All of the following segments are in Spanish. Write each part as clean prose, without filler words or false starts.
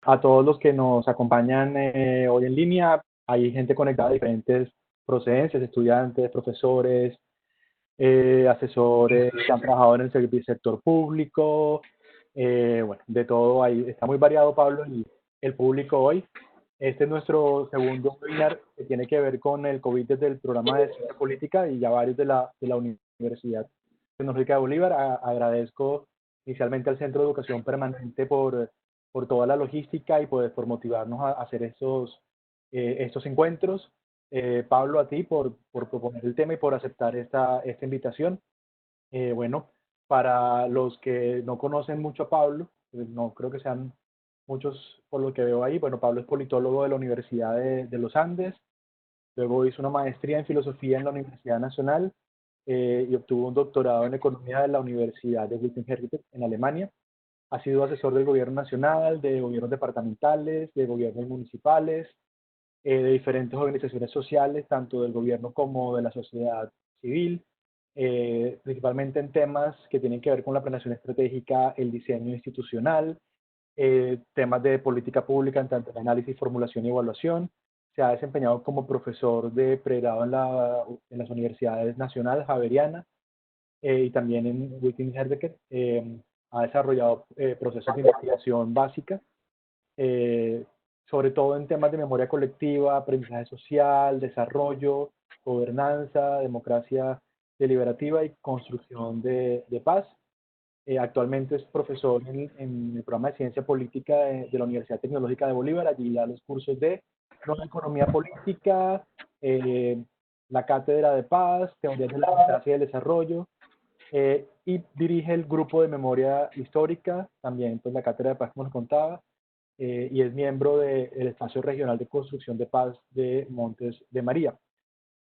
a todos los que nos acompañan hoy en línea. Hay gente conectada de diferentes procedencias, estudiantes, profesores, asesores que han trabajado en el sector público, bueno, de todo ahí. Está muy variado, Pablo, el público hoy. Este es nuestro segundo webinar que tiene que ver con el COVID desde el programa de ciencia política y ya varios de la Universidad Tecnológica de Bolívar. Agradezco inicialmente al Centro de Educación Permanente por toda la logística y por motivarnos a hacer estos encuentros. Pablo, a ti por proponer el tema y por aceptar esta invitación. Bueno, para los que no conocen mucho a Pablo, no creo que sean muchos por lo que veo ahí. Bueno, Pablo es politólogo de la Universidad de los Andes, luego hizo una maestría en filosofía en la Universidad Nacional y obtuvo un doctorado en economía de la Universidad de Wittenberg en Alemania. Ha sido asesor del gobierno nacional, de gobiernos departamentales, de gobiernos municipales, de diferentes organizaciones sociales, tanto del gobierno como de la sociedad civil, principalmente en temas que tienen que ver con la planeación estratégica, el diseño institucional, temas de política pública en tanto en análisis, formulación y evaluación. Se ha desempeñado como profesor de pregrado en las universidades nacionales Javeriana y también en Wittenberg. Ha desarrollado procesos de investigación básica, eh, sobre todo en temas de memoria colectiva, aprendizaje social, desarrollo, gobernanza, democracia deliberativa y construcción de paz. Actualmente es profesor en el programa de Ciencia Política de la Universidad Tecnológica de Bolívar. Allí da los cursos de Nueva Economía Política, la Cátedra de Paz, Teoría de la Democracia y el Desarrollo, y dirige el grupo de memoria histórica, también pues la Cátedra de Paz, como nos contaba, y es miembro del Espacio Regional de Construcción de Paz de Montes de María.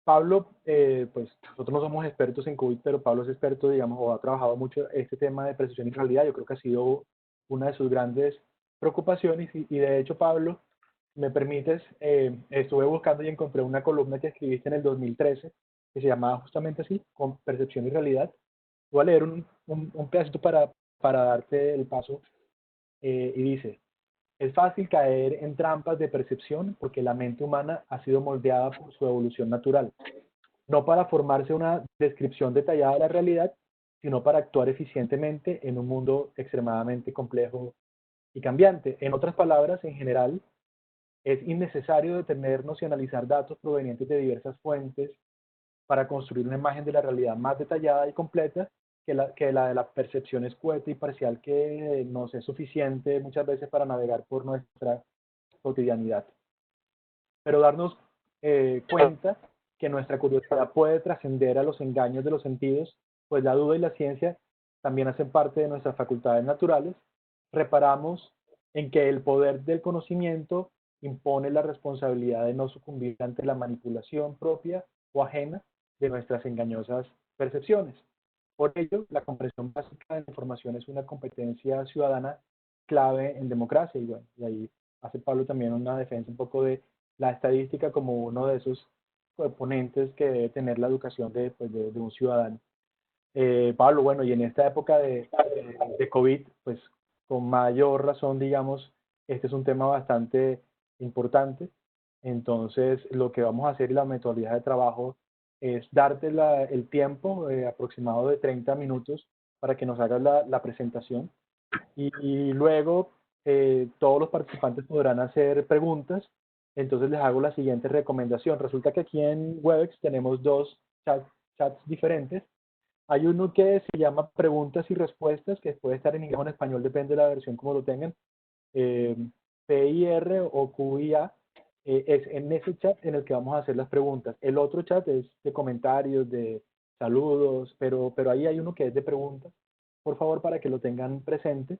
Pablo, pues nosotros no somos expertos en COVID, pero Pablo es experto, digamos, o ha trabajado mucho este tema de percepción y realidad. Yo creo que ha sido una de sus grandes preocupaciones y de hecho, Pablo, me permites, estuve buscando y encontré una columna que escribiste en el 2013 que se llamaba justamente así, con percepción y realidad. Voy a leer un pedacito para darte el paso y dice: es fácil caer en trampas de percepción porque la mente humana ha sido moldeada por su evolución natural, no para formarse una descripción detallada de la realidad, sino para actuar eficientemente en un mundo extremadamente complejo y cambiante. En otras palabras, en general, es innecesario detenernos y analizar datos provenientes de diversas fuentes para construir una imagen de la realidad más detallada y completa que la de la percepción escueta y parcial que nos es suficiente muchas veces para navegar por nuestra cotidianidad. Pero darnos cuenta que nuestra curiosidad puede trascender a los engaños de los sentidos, pues la duda y la ciencia también hacen parte de nuestras facultades naturales. Reparamos en que el poder del conocimiento impone la responsabilidad de no sucumbir ante la manipulación propia o ajena de nuestras engañosas percepciones. Por ello, la comprensión básica de la información es una competencia ciudadana clave en democracia. Y bueno, y ahí hace Pablo también una defensa un poco de la estadística como uno de esos componentes que debe tener la educación pues de un ciudadano. Pablo, bueno, y en esta época de COVID, pues con mayor razón, digamos, este es un tema bastante importante. Entonces, lo que vamos a hacer y la metodología de trabajo es darte el tiempo aproximado de 30 minutos para que nos hagas la presentación y luego todos los participantes podrán hacer preguntas. Entonces les hago la siguiente recomendación. Resulta que aquí en Webex tenemos dos chats diferentes. Hay uno que se llama preguntas y respuestas, que puede estar en inglés o en español, depende de la versión como lo tengan. Eh, PIR o QIA, es en ese chat en el que vamos a hacer las preguntas. El otro chat es de comentarios, de saludos, pero ahí hay uno que es de preguntas. Por favor, para que lo tengan presente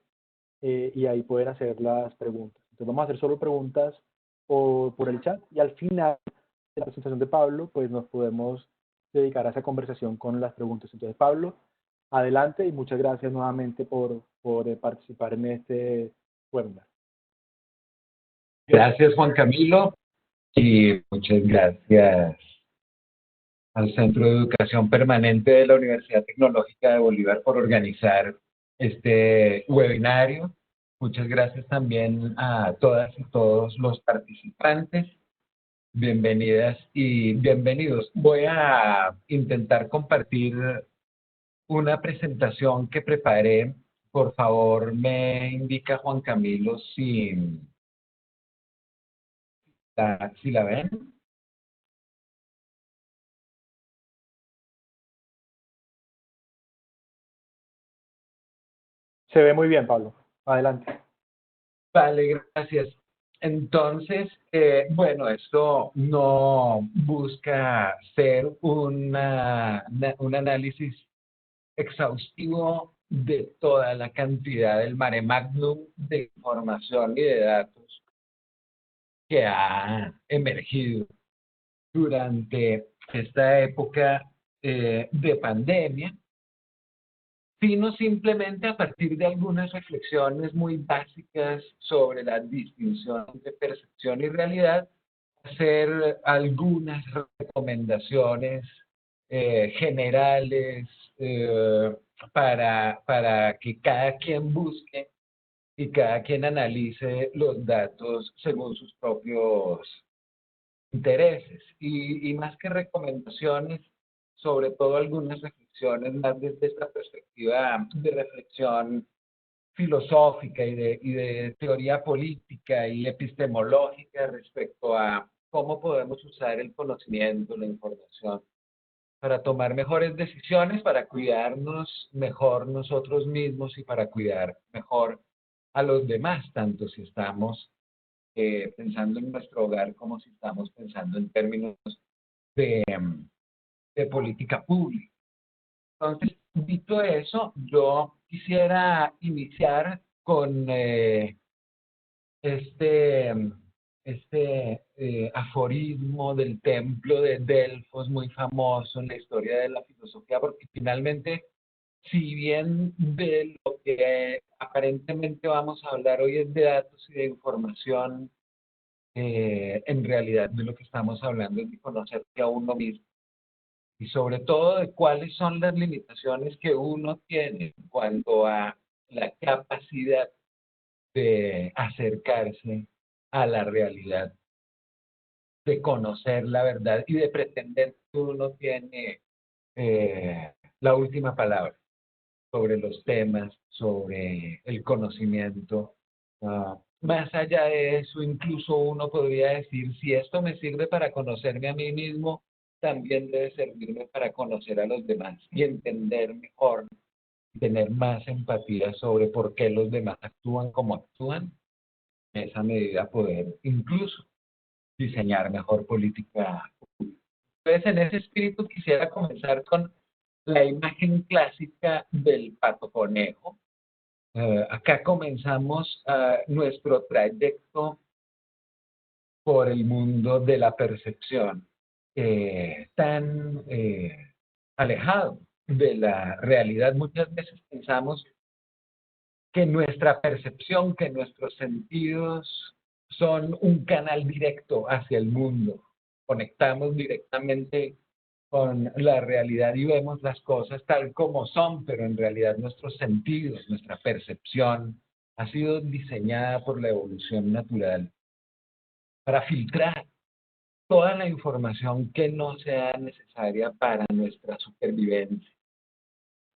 y ahí poder hacer las preguntas. Entonces vamos a hacer solo preguntas por el chat y al final de la presentación de Pablo, pues nos podemos dedicar a esa conversación con las preguntas. Entonces, Pablo, adelante y muchas gracias nuevamente por participar en este webinar. Gracias, Juan Camilo, y muchas gracias al Centro de Educación Permanente de la Universidad Tecnológica de Bolívar por organizar este webinario. Muchas gracias también a todas y todos los participantes. Bienvenidas y bienvenidos. Voy a intentar compartir una presentación que preparé. Por favor, me indica Juan Camilo si la ven. Se ve muy bien, Pablo. Adelante. Vale, gracias. Entonces, bueno, esto no busca ser un análisis exhaustivo de toda la cantidad del mare magnum de información y de datos que ha emergido durante esta época de pandemia, sino simplemente a partir de algunas reflexiones muy básicas sobre la distinción entre percepción y realidad, hacer algunas recomendaciones generales para que cada quien busque y cada quien analice los datos según sus propios intereses. Y más que recomendaciones, sobre todo algunas reflexiones más desde esta perspectiva de reflexión filosófica y de teoría política y epistemológica respecto a cómo podemos usar el conocimiento, la información, para tomar mejores decisiones, para cuidarnos mejor nosotros mismos y para cuidar mejor a los demás, tanto si estamos pensando en nuestro hogar como si estamos pensando en términos de, de política pública. Entonces, dicho eso, yo quisiera iniciar con este, aforismo del templo de Delfos, muy famoso en la historia de la filosofía, porque finalmente, si bien de lo que aparentemente vamos a hablar hoy es de datos y de información, en realidad de lo que estamos hablando es de conocerse a uno mismo y sobre todo de cuáles son las limitaciones que uno tiene en cuanto a la capacidad de acercarse a la realidad, de conocer la verdad y de pretender que uno tiene la última palabra sobre los temas, sobre el conocimiento. Más allá de eso, incluso uno podría decir, si esto me sirve para conocerme a mí mismo, también debe servirme para conocer a los demás y entender mejor, tener más empatía sobre por qué los demás actúan como actúan, en esa medida poder incluso diseñar mejor política. Entonces, en ese espíritu quisiera comenzar con la imagen clásica del pato conejo. Acá comenzamos nuestro trayecto por el mundo de la percepción, tan alejado de la realidad. Muchas veces pensamos que nuestra percepción, que nuestros sentidos son un canal directo hacia el mundo. Conectamos directamente con la realidad y vemos las cosas tal como son, pero en realidad nuestros sentidos, nuestra percepción ha sido diseñada por la evolución natural para filtrar toda la información que no sea necesaria para nuestra supervivencia.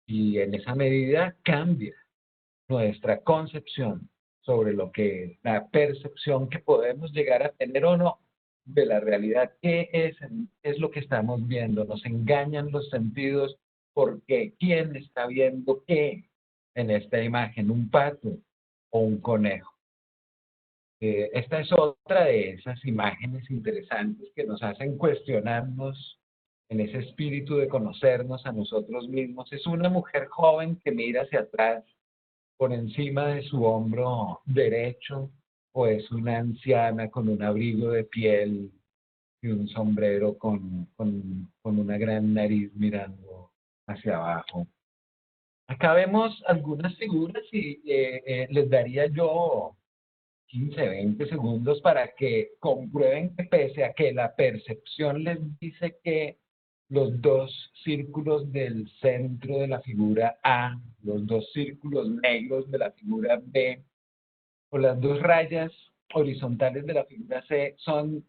Y en esa medida cambia nuestra concepción sobre lo que la percepción que podemos llegar a tener o no de la realidad. ¿Qué es lo que estamos viendo? Nos engañan los sentidos porque ¿quién está viendo qué en esta imagen? ¿Un pato o un conejo? Esta es otra de esas imágenes interesantes que nos hacen cuestionarnos en ese espíritu de conocernos a nosotros mismos. Es una mujer joven que mira hacia atrás por encima de su hombro derecho, o es una anciana con un abrigo de piel y un sombrero con una gran nariz mirando hacia abajo. Acá vemos algunas figuras y les daría yo 15, 20 segundos para que comprueben que pese a que la percepción les dice que los dos círculos del centro de la figura A, los dos círculos negros de la figura B, o las dos rayas horizontales de la figura C son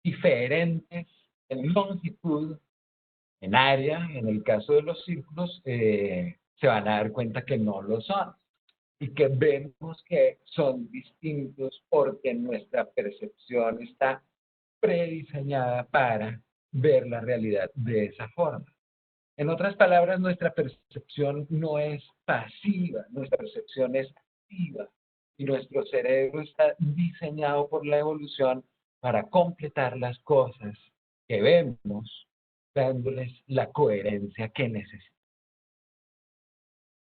diferentes en longitud, en área, en el caso de los círculos, se van a dar cuenta que no lo son y que vemos que son distintos porque nuestra percepción está prediseñada para ver la realidad de esa forma. En otras palabras, nuestra percepción no es pasiva, nuestra percepción es activa y nuestro cerebro está diseñado por la evolución para completar las cosas que vemos, dándoles la coherencia que necesitan.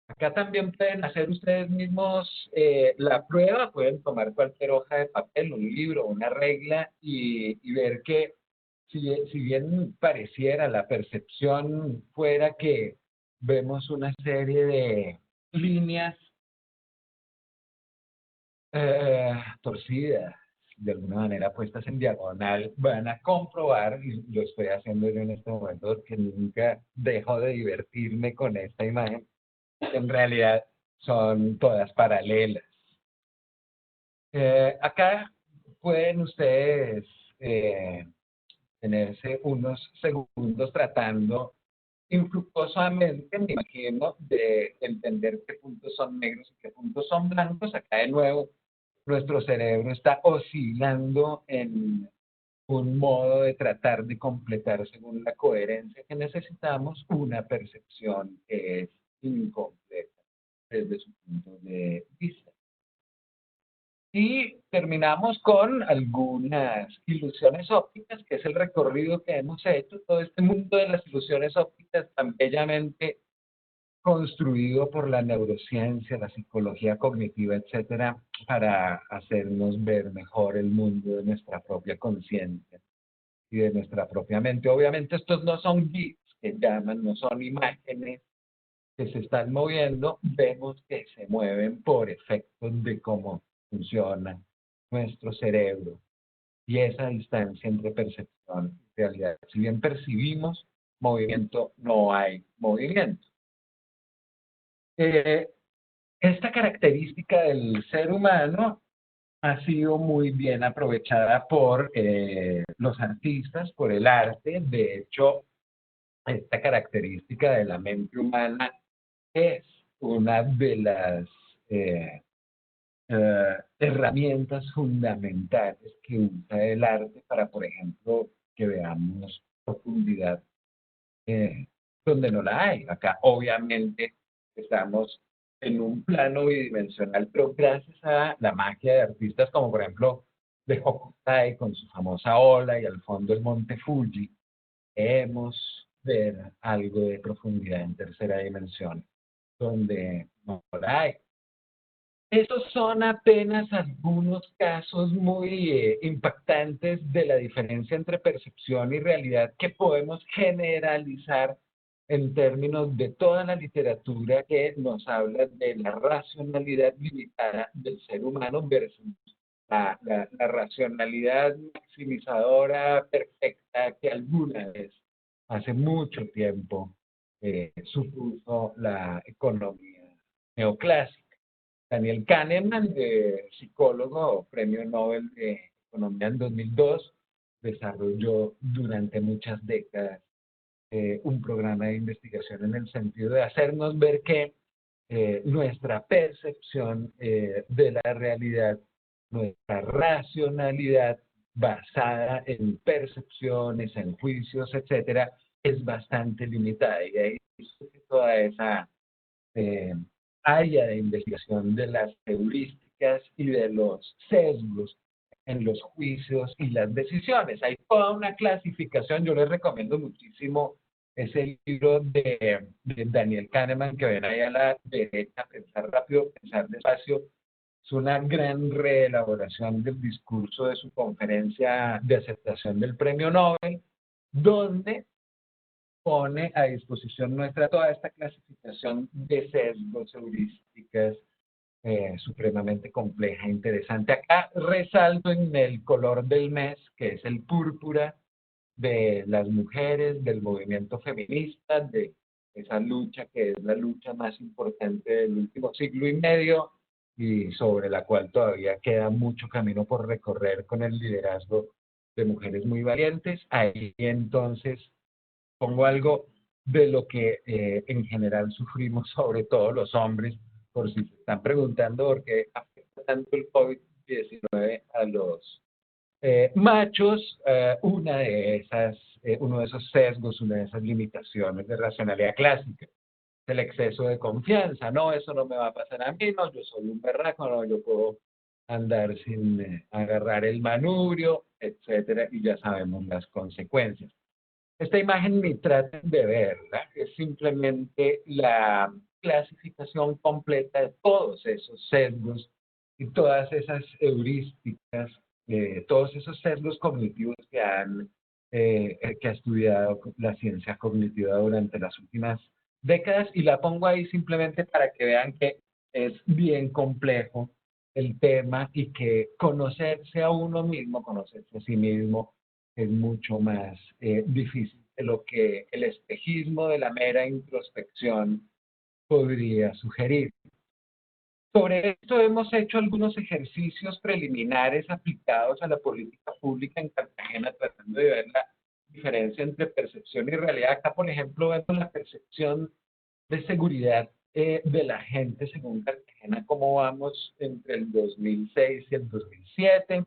Acá también pueden hacer ustedes mismos la prueba, pueden tomar cualquier hoja de papel, un libro, una regla y ver que si bien pareciera la percepción fuera que vemos una serie de líneas torcidas, de alguna manera puestas en diagonal, van a comprobar, y lo estoy haciendo yo en este momento porque nunca dejo de divertirme con esta imagen, en realidad son todas paralelas. Acá pueden ustedes tenerse unos segundos tratando infructuosamente, me imagino, de entender qué puntos son negros y qué puntos son blancos. Acá de nuevo, nuestro cerebro está oscilando en un modo de tratar de completar según la coherencia que necesitamos una percepción que es incompleta desde su punto de vista. Y terminamos con algunas ilusiones ópticas, que es el recorrido que hemos hecho, todo este mundo de las ilusiones ópticas tan bellamente construido por la neurociencia, la psicología cognitiva, etcétera, para hacernos ver mejor el mundo de nuestra propia conciencia y de nuestra propia mente. Obviamente estos no son bits que llaman, no son imágenes que se están moviendo, vemos que se mueven por efectos de cómo funciona nuestro cerebro y esa distancia entre percepción y realidad. Si bien percibimos movimiento, no hay movimiento. Esta característica del ser humano ha sido muy bien aprovechada por los artistas, por el arte. De hecho, esta característica de la mente humana es una de las herramientas fundamentales que usa el arte para, por ejemplo, que veamos profundidad donde no la hay. Acá, obviamente, estamos en un plano bidimensional, pero gracias a la magia de artistas como, por ejemplo, de Hokusai con su famosa ola y al fondo el monte Fuji, hemos ver algo de profundidad en tercera dimensión, donde no la hay. Estos son apenas algunos casos muy impactantes de la diferencia entre percepción y realidad que podemos generalizar en términos de toda la literatura que nos habla de la racionalidad limitada del ser humano versus la racionalidad maximizadora perfecta que alguna vez, hace mucho tiempo, supuso la economía neoclásica. Daniel Kahneman, psicólogo, premio Nobel de Economía en 2002, desarrolló durante muchas décadas un programa de investigación en el sentido de hacernos ver que nuestra percepción de la realidad, nuestra racionalidad basada en percepciones, en juicios, etcétera, es bastante limitada. Y ahí surge toda esa área de investigación de las heurísticas y de los sesgos en los juicios y las decisiones. Hay toda una clasificación, yo les recomiendo muchísimo ese libro de Daniel Kahneman que ven ahí a la derecha, Pensar rápido, pensar despacio. Es una gran reelaboración del discurso de su conferencia de aceptación del premio Nobel, donde pone a disposición nuestra toda esta clasificación de sesgos, heurísticas, supremamente compleja e interesante. Acá resalto en el color del mes, que es el púrpura de las mujeres, del movimiento feminista, de esa lucha que es la lucha más importante del último siglo y medio, y sobre la cual todavía queda mucho camino por recorrer con el liderazgo de mujeres muy valientes. Ahí entonces pongo algo de lo que en general sufrimos, sobre todo los hombres, por si se están preguntando por qué afecta tanto el COVID-19 a los machos. Uno de esos sesgos, una de esas limitaciones de racionalidad clásica, el exceso de confianza. No, eso no me va a pasar a mí, no, yo soy un berraco, no, yo puedo andar sin agarrar el manubrio, etcétera, y ya sabemos las consecuencias. Esta imagen ni traten de verla, es simplemente la clasificación completa de todos esos sesgos y todas esas heurísticas, todos esos sesgos cognitivos que ha estudiado la ciencia cognitiva durante las últimas décadas, y la pongo ahí simplemente para que vean que es bien complejo el tema y que conocerse a uno mismo, conocerse a sí mismo, es mucho más difícil de lo que el espejismo de la mera introspección podría sugerir. Sobre esto hemos hecho algunos ejercicios preliminares aplicados a la política pública en Cartagena, tratando de ver la diferencia entre percepción y realidad. Acá, por ejemplo, vemos la percepción de seguridad de la gente según Cartagena, cómo vamos entre el 2006 y el 2007.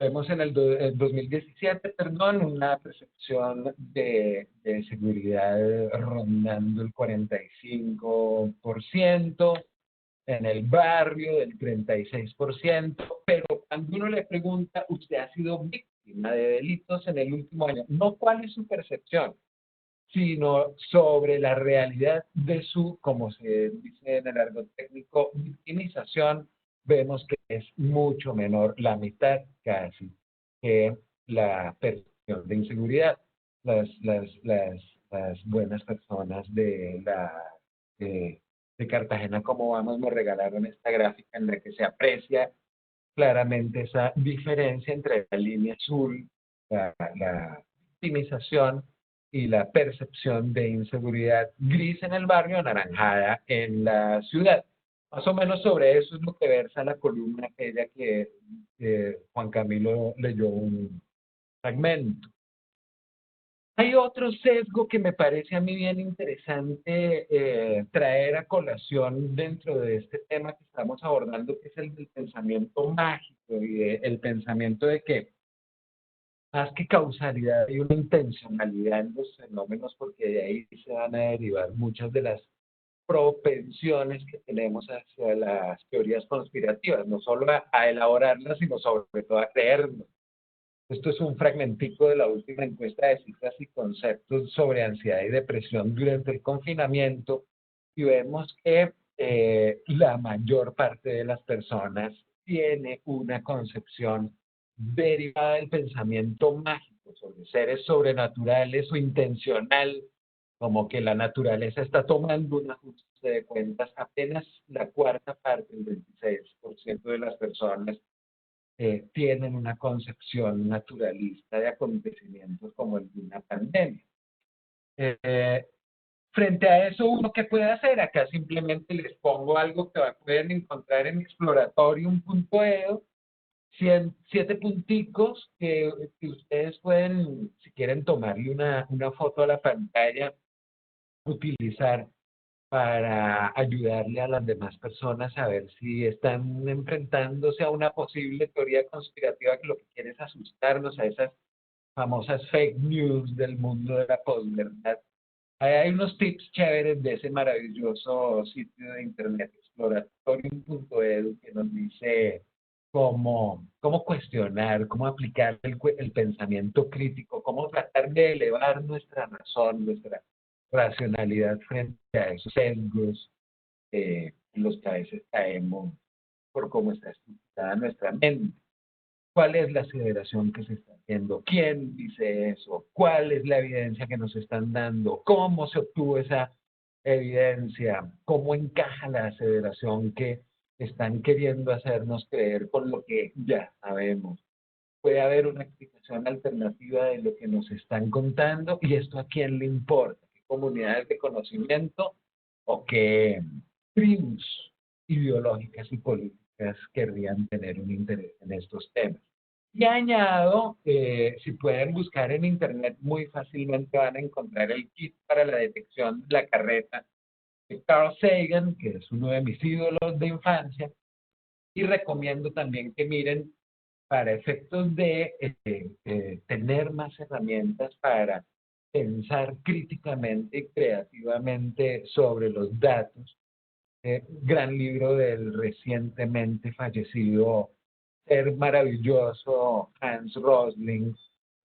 Vemos en el 2017, perdón, una percepción de seguridad rondando el 45%, en el barrio del 36%, pero cuando uno le pregunta, ¿usted ha sido víctima de delitos en el último año? No cuál es su percepción, sino sobre la realidad de su, como se dice en el argot técnico, victimización. Vemos que es mucho menor, la mitad casi, que la percepción de inseguridad. Las buenas personas de Cartagena, como vamos, me regalaron esta gráfica en la que se aprecia claramente esa diferencia entre la línea azul, la victimización, y la percepción de inseguridad, gris en el barrio, anaranjada en la ciudad. Más o menos sobre eso es lo que versa la columna aquella que Juan Camilo leyó un fragmento. Hay otro sesgo que me parece a mí bien interesante traer a colación dentro de este tema que estamos abordando, que es el del pensamiento mágico y el pensamiento de que más que causalidad hay una intencionalidad en los fenómenos, porque de ahí se van a derivar muchas de las propensiones que tenemos hacia las teorías conspirativas, no solo a elaborarlas, sino sobre todo a creernos. Esto es un fragmentico de la última encuesta de cifras y conceptos sobre ansiedad y depresión durante el confinamiento, y vemos que la mayor parte de las personas tiene una concepción derivada del pensamiento mágico sobre seres sobrenaturales o intencional, como que la naturaleza está tomando un ajuste de cuentas. Apenas la cuarta parte, el 26% de las personas tienen una concepción naturalista de acontecimientos como el de una pandemia. Frente a eso, ¿uno qué puede hacer? Acá simplemente les pongo algo que pueden encontrar en exploratorium.edu, 7 punticos que ustedes pueden, si quieren tomarle una foto a la pantalla, utilizar para ayudarle a las demás personas a ver si están enfrentándose a una posible teoría conspirativa que lo que quiere es asustarnos, a esas famosas fake news del mundo de la posverdad. Ahí hay unos tips chéveres de ese maravilloso sitio de internet, exploratorium.edu, que nos dice cómo cuestionar, cómo aplicar el pensamiento crítico, cómo tratar de elevar nuestra razón, nuestra racionalidad frente a esos sesgos en los que a veces caemos por cómo está estructurada nuestra mente. ¿Cuál es la aceleración que se está haciendo? ¿Quién dice eso? ¿Cuál es la evidencia que nos están dando? ¿Cómo se obtuvo esa evidencia? ¿Cómo encaja la aceleración que están queriendo hacernos creer con lo que ya sabemos? Puede haber una explicación alternativa de lo que nos están contando, y esto a quién le importa, qué comunidades de conocimiento o qué tribus ideológicas y políticas querrían tener un interés en estos temas. Y añado, si pueden buscar en internet, muy fácilmente van a encontrar el kit para la detección de la carreta de Carl Sagan, que es uno de mis ídolos de infancia, y recomiendo también que miren para efectos de tener más herramientas para pensar críticamente y creativamente sobre los datos. Gran libro del recientemente fallecido ser maravilloso Hans Rosling,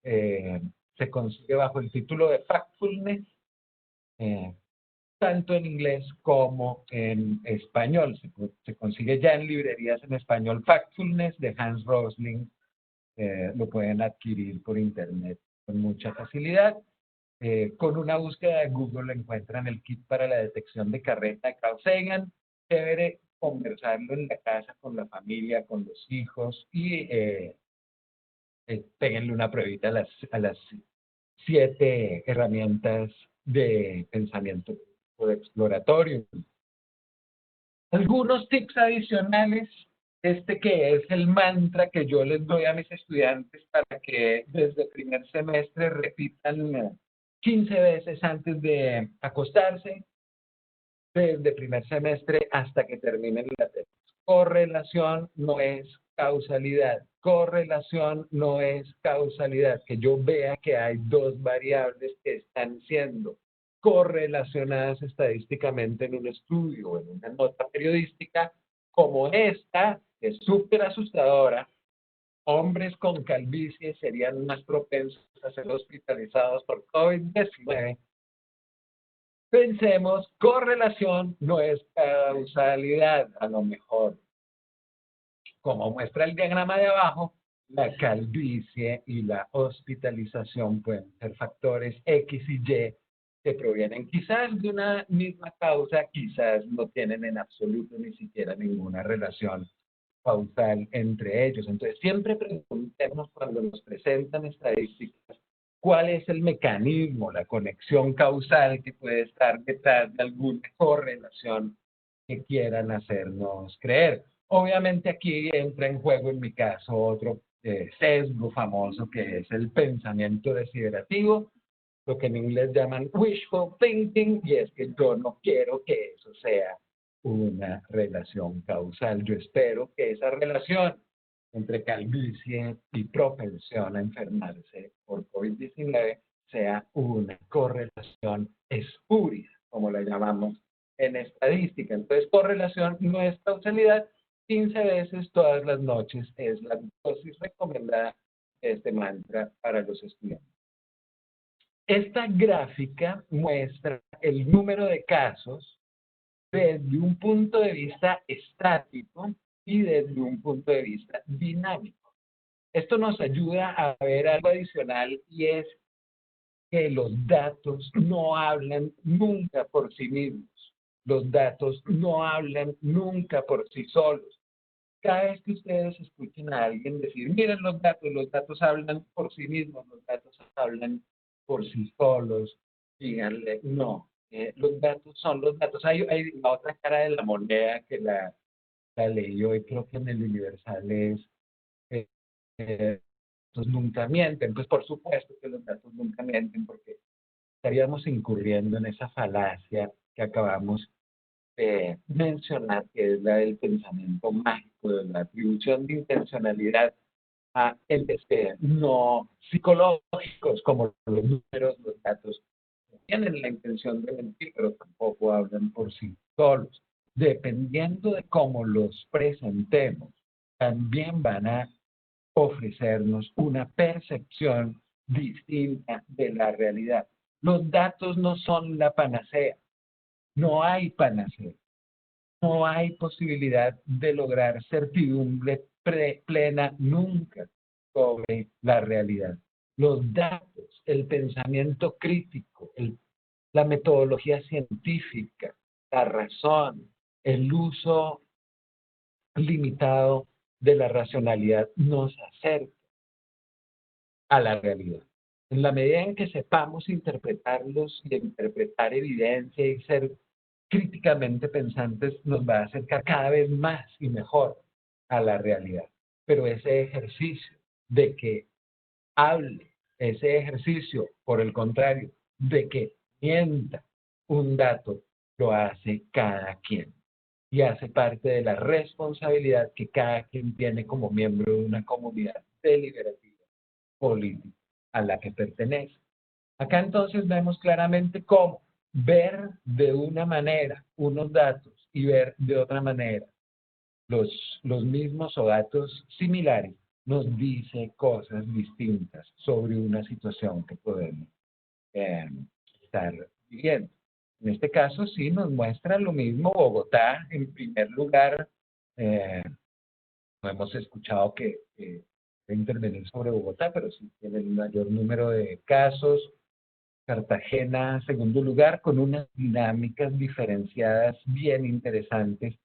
se consigue bajo el título de Factfulness, eh, tanto en inglés como en español. Se consigue ya en librerías en español. Factfulness de Hans Rosling, lo pueden adquirir por internet con mucha facilidad. Con una búsqueda de Google encuentran el kit para la detección de carreta de Carl Sagan. Chévere conversarlo en la casa con la familia, con los hijos y péguenle una pruebita a las 7 herramientas de pensamiento exploratorio. Algunos tips adicionales, que es el mantra que yo les doy a mis estudiantes para que desde el primer semestre repitan 15 veces antes de acostarse, desde primer semestre hasta que terminen la tesis. Correlación no es causalidad. Correlación no es causalidad. Que yo vea que hay dos variables que están siendo correlacionadas estadísticamente en un estudio o en una nota periodística, como esta, que es súper asustadora. Hombres con calvicie serían más propensos a ser hospitalizados por COVID-19. Pensemos, correlación no es causalidad. A lo mejor, como muestra el diagrama de abajo, la calvicie y la hospitalización pueden ser factores X y Y que provienen quizás de una misma causa, quizás no tienen en absoluto ni siquiera ninguna relación causal entre ellos. Entonces, siempre preguntemos cuando nos presentan estadísticas, ¿cuál es el mecanismo, la conexión causal que puede estar detrás de alguna correlación que quieran hacernos creer? Obviamente aquí entra en juego, en mi caso, otro sesgo famoso que es el pensamiento desiderativo, lo que en inglés llaman wishful thinking, y es que yo no quiero que eso sea una relación causal. Yo espero que esa relación entre calvicie y propensión a enfermarse por COVID-19 sea una correlación espuria, como la llamamos en estadística. Entonces, correlación no es causalidad. 15 veces todas las noches es la dosis recomendada de este mantra para los estudiantes. Esta gráfica muestra el número de casos desde un punto de vista estático y desde un punto de vista dinámico. Esto nos ayuda a ver algo adicional, y es que los datos no hablan nunca por sí mismos. Los datos no hablan nunca por sí solos. Cada vez que ustedes escuchen a alguien decir, miren los datos hablan por sí mismos, los datos hablan por sí solos, díganle, no, los datos son los datos. Hay la otra cara de la moneda que la leí hoy, creo que en el Universal es, los nunca mienten. Pues por supuesto que los datos nunca mienten, porque estaríamos incurriendo en esa falacia que acabamos mencionar, que es la del pensamiento mágico, de la atribución de intencionalidad a entes no psicológicos, como los números, los datos. No tienen la intención de mentir, pero tampoco hablan por sí solos. Dependiendo de cómo los presentemos, también van a ofrecernos una percepción distinta de la realidad. Los datos no son la panacea. No hay panacea. No hay posibilidad de lograr certidumbre plena nunca sobre la realidad. Los datos, el pensamiento crítico, la metodología científica, la razón, el uso limitado de la racionalidad nos acerca a la realidad. En la medida en que sepamos interpretarlos y interpretar evidencia y ser críticamente pensantes nos va a acercar cada vez más y mejor a la realidad. Pero ese ejercicio de que hable, ese ejercicio, por el contrario, de que mienta un dato, lo hace cada quien. Y hace parte de la responsabilidad que cada quien tiene como miembro de una comunidad deliberativa política a la que pertenece. Acá entonces vemos claramente cómo ver de una manera unos datos y ver de otra manera los mismos o datos similares nos dice cosas distintas sobre una situación que podemos estar viviendo. En este caso sí nos muestra lo mismo Bogotá en primer lugar. No hemos escuchado que intervenir sobre Bogotá, pero sí tiene el mayor número de casos. Cartagena, segundo lugar, con unas dinámicas diferenciadas bien interesantes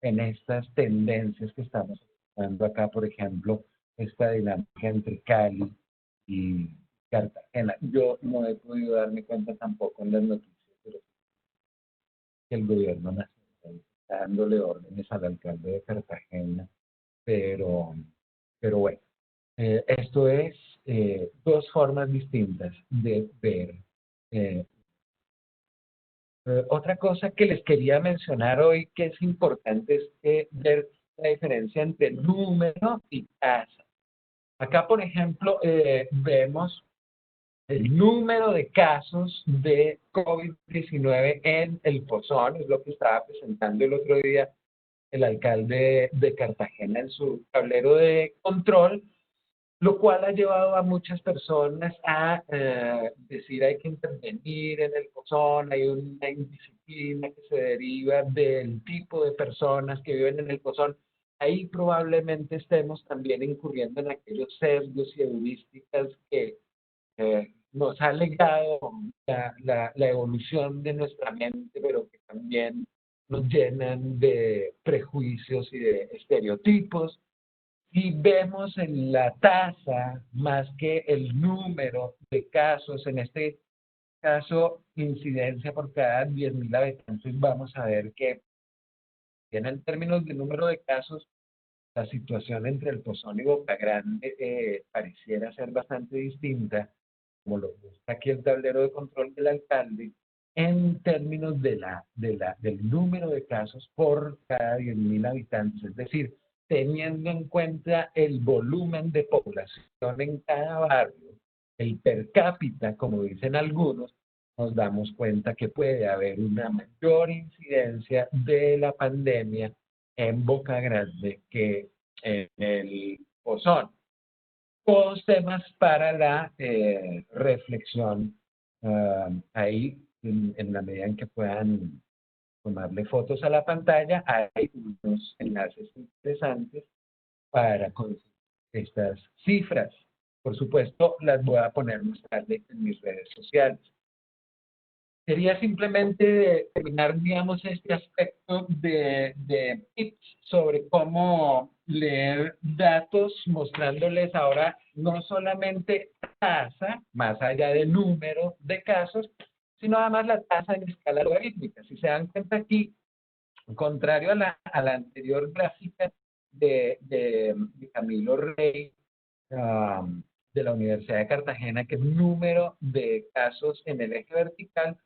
en estas tendencias que estamos dando acá, por ejemplo, esta dinámica entre Cali y Cartagena. Yo no he podido darme cuenta tampoco en las noticias, pero que el gobierno nacional está dándole órdenes al alcalde de Cartagena, pero, pero bueno, esto es dos formas distintas de ver. eh, Otra cosa que les quería mencionar hoy que es importante es ver la diferencia entre número y tasa. Acá, por ejemplo, vemos el número de casos de COVID-19 en el Pozón, es lo que estaba presentando el otro día el alcalde de Cartagena en su tablero de control, lo cual ha llevado a muchas personas a decir hay que intervenir en el Pozón, hay una indisciplina que se deriva del tipo de personas que viven en el Pozón. Ahí probablemente estemos también incurriendo en aquellos sesgos y heurísticas que nos ha legado la evolución de nuestra mente, pero que también nos llenan de prejuicios y de estereotipos. Y vemos en la tasa más que el número de casos, en este caso incidencia por cada 10.000 habitantes, vamos a ver que en términos de número de casos, la situación entre el Pozón y Boca Grande pareciera ser bastante distinta, como lo muestra aquí el tablero de control del alcalde, en términos del número de casos por cada 10.000 habitantes. Es decir, teniendo en cuenta el volumen de población en cada barrio, el per cápita, como dicen algunos, nos damos cuenta que puede haber una mayor incidencia de la pandemia en Boca Grande que en el Pozón. Todos temas para la reflexión ahí, en la medida en que puedan tomarle fotos a la pantalla, hay unos enlaces interesantes para conseguir estas cifras. Por supuesto, las voy a poner más tarde en mis redes sociales. Quería simplemente terminar, digamos, este aspecto de tips sobre cómo leer datos, mostrándoles ahora no solamente tasa, más allá del número de casos, sino además la tasa en escala logarítmica. Si se dan cuenta aquí, contrario a la anterior gráfica de Camilo Rey, de la Universidad de Cartagena, que es número de casos en el eje vertical,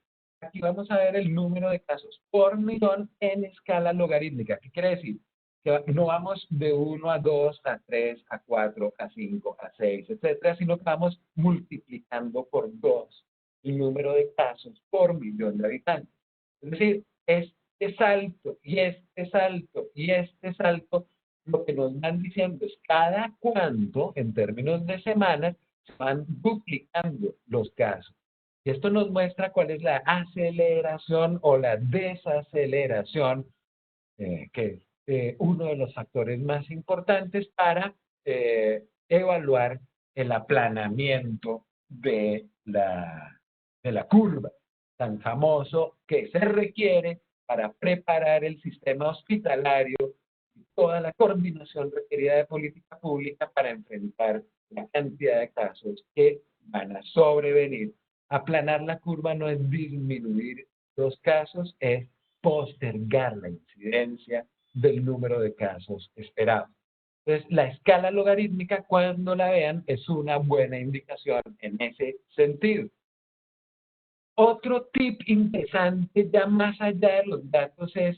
aquí vamos a ver el número de casos por millón en escala logarítmica. ¿Qué quiere decir? Que no vamos de 1 a 2, a 3, a 4, a 5, a 6, etcétera, sino que vamos multiplicando por 2 el número de casos por millón de habitantes. Es decir, este salto y este salto y este salto, lo que nos van diciendo es cada cuánto, en términos de semanas, se van duplicando los casos. Y esto nos muestra cuál es la aceleración o la desaceleración, que es uno de los factores más importantes para evaluar el aplanamiento de la curva tan famoso que se requiere para preparar el sistema hospitalario y toda la coordinación requerida de política pública para enfrentar la cantidad de casos que van a sobrevenir. Aplanar la curva no es disminuir los casos, es postergar la incidencia del número de casos esperados. Entonces, la escala logarítmica, cuando la vean, es una buena indicación en ese sentido. Otro tip interesante, ya más allá de los datos, es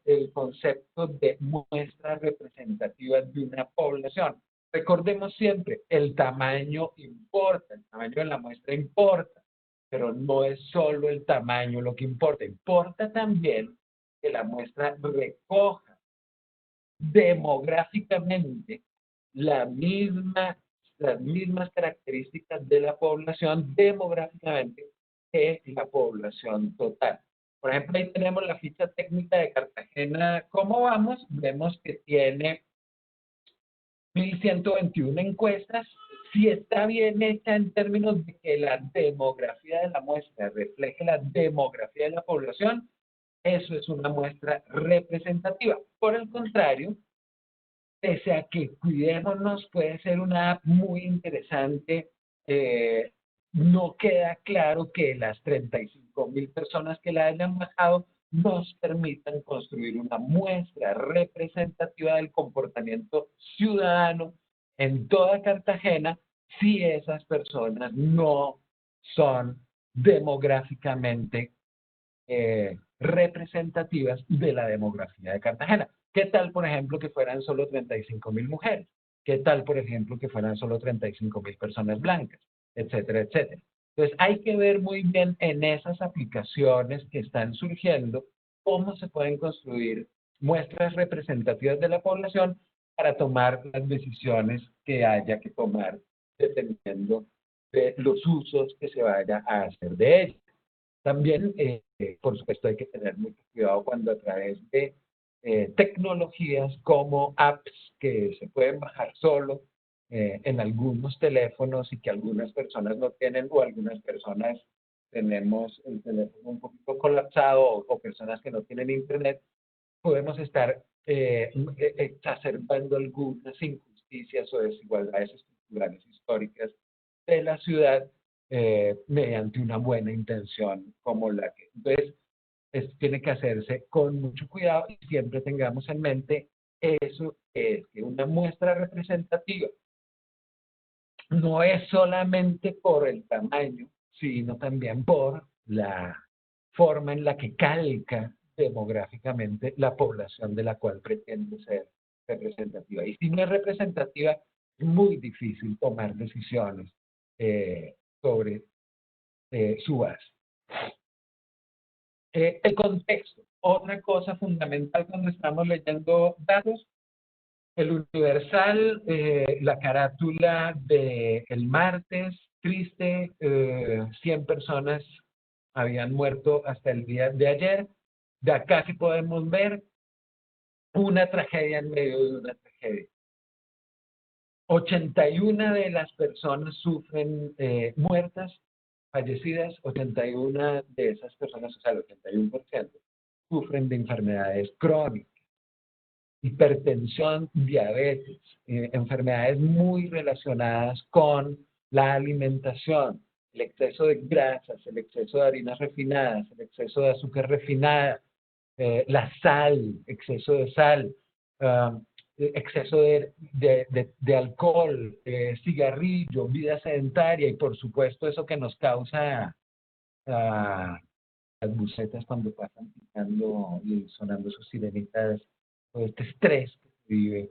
el concepto de muestras representativas de una población. Recordemos siempre, el tamaño importa, el tamaño de la muestra importa, pero no es solo el tamaño lo que importa. Importa también que la muestra recoja demográficamente las mismas características de la población demográficamente que la población total. Por ejemplo, ahí tenemos la ficha técnica de Cartagena. ¿Cómo vamos? Vemos que tiene 1.121 encuestas. Si está bien hecha en términos de que la demografía de la muestra refleje la demografía de la población, eso es una muestra representativa. Por el contrario, pese a que Cuidémonos puede ser una app muy interesante, no queda claro que las 35.000 personas que la hayan bajado nos permitan construir una muestra representativa del comportamiento ciudadano en toda Cartagena si esas personas no son demográficamente representativas de la demografía de Cartagena. ¿Qué tal, por ejemplo, que fueran solo 35.000 mujeres? ¿Qué tal, por ejemplo, que fueran solo 35.000 personas blancas? Etcétera, etcétera. Entonces, hay que ver muy bien en esas aplicaciones que están surgiendo cómo se pueden construir muestras representativas de la población para tomar las decisiones que haya que tomar dependiendo de los usos que se vaya a hacer de ellas. También, por supuesto, hay que tener mucho cuidado cuando a través de tecnologías como apps que se pueden bajar solo en algunos teléfonos y que algunas personas no tienen, o algunas personas tenemos el teléfono un poquito colapsado, o personas que no tienen internet, podemos estar exacerbando algunas injusticias o desigualdades estructurales históricas de la ciudad mediante una buena intención como la que. Entonces, tiene que hacerse con mucho cuidado y siempre tengamos en mente eso, es que una muestra representativa no es solamente por el tamaño, sino también por la forma en la que calca demográficamente la población de la cual pretende ser representativa. Y si no es representativa, es muy difícil tomar decisiones sobre su base. El contexto, otra cosa fundamental cuando estamos leyendo datos. El Universal, la carátula del martes, triste, 100 personas habían muerto hasta el día de ayer. De acá sí podemos ver una tragedia en medio de una tragedia. 81 de las personas sufren muertas, fallecidas, 81 de esas personas, o sea, el 81%, sufren de enfermedades crónicas. Hipertensión, diabetes, enfermedades muy relacionadas con la alimentación, el exceso de grasas, el exceso de harinas refinadas, el exceso de azúcar refinada, la sal, exceso de sal, exceso de alcohol, cigarrillo, vida sedentaria y por supuesto eso que nos causa las bucetas cuando pasan picando y sonando sus sirenitas, todo este estrés que se vive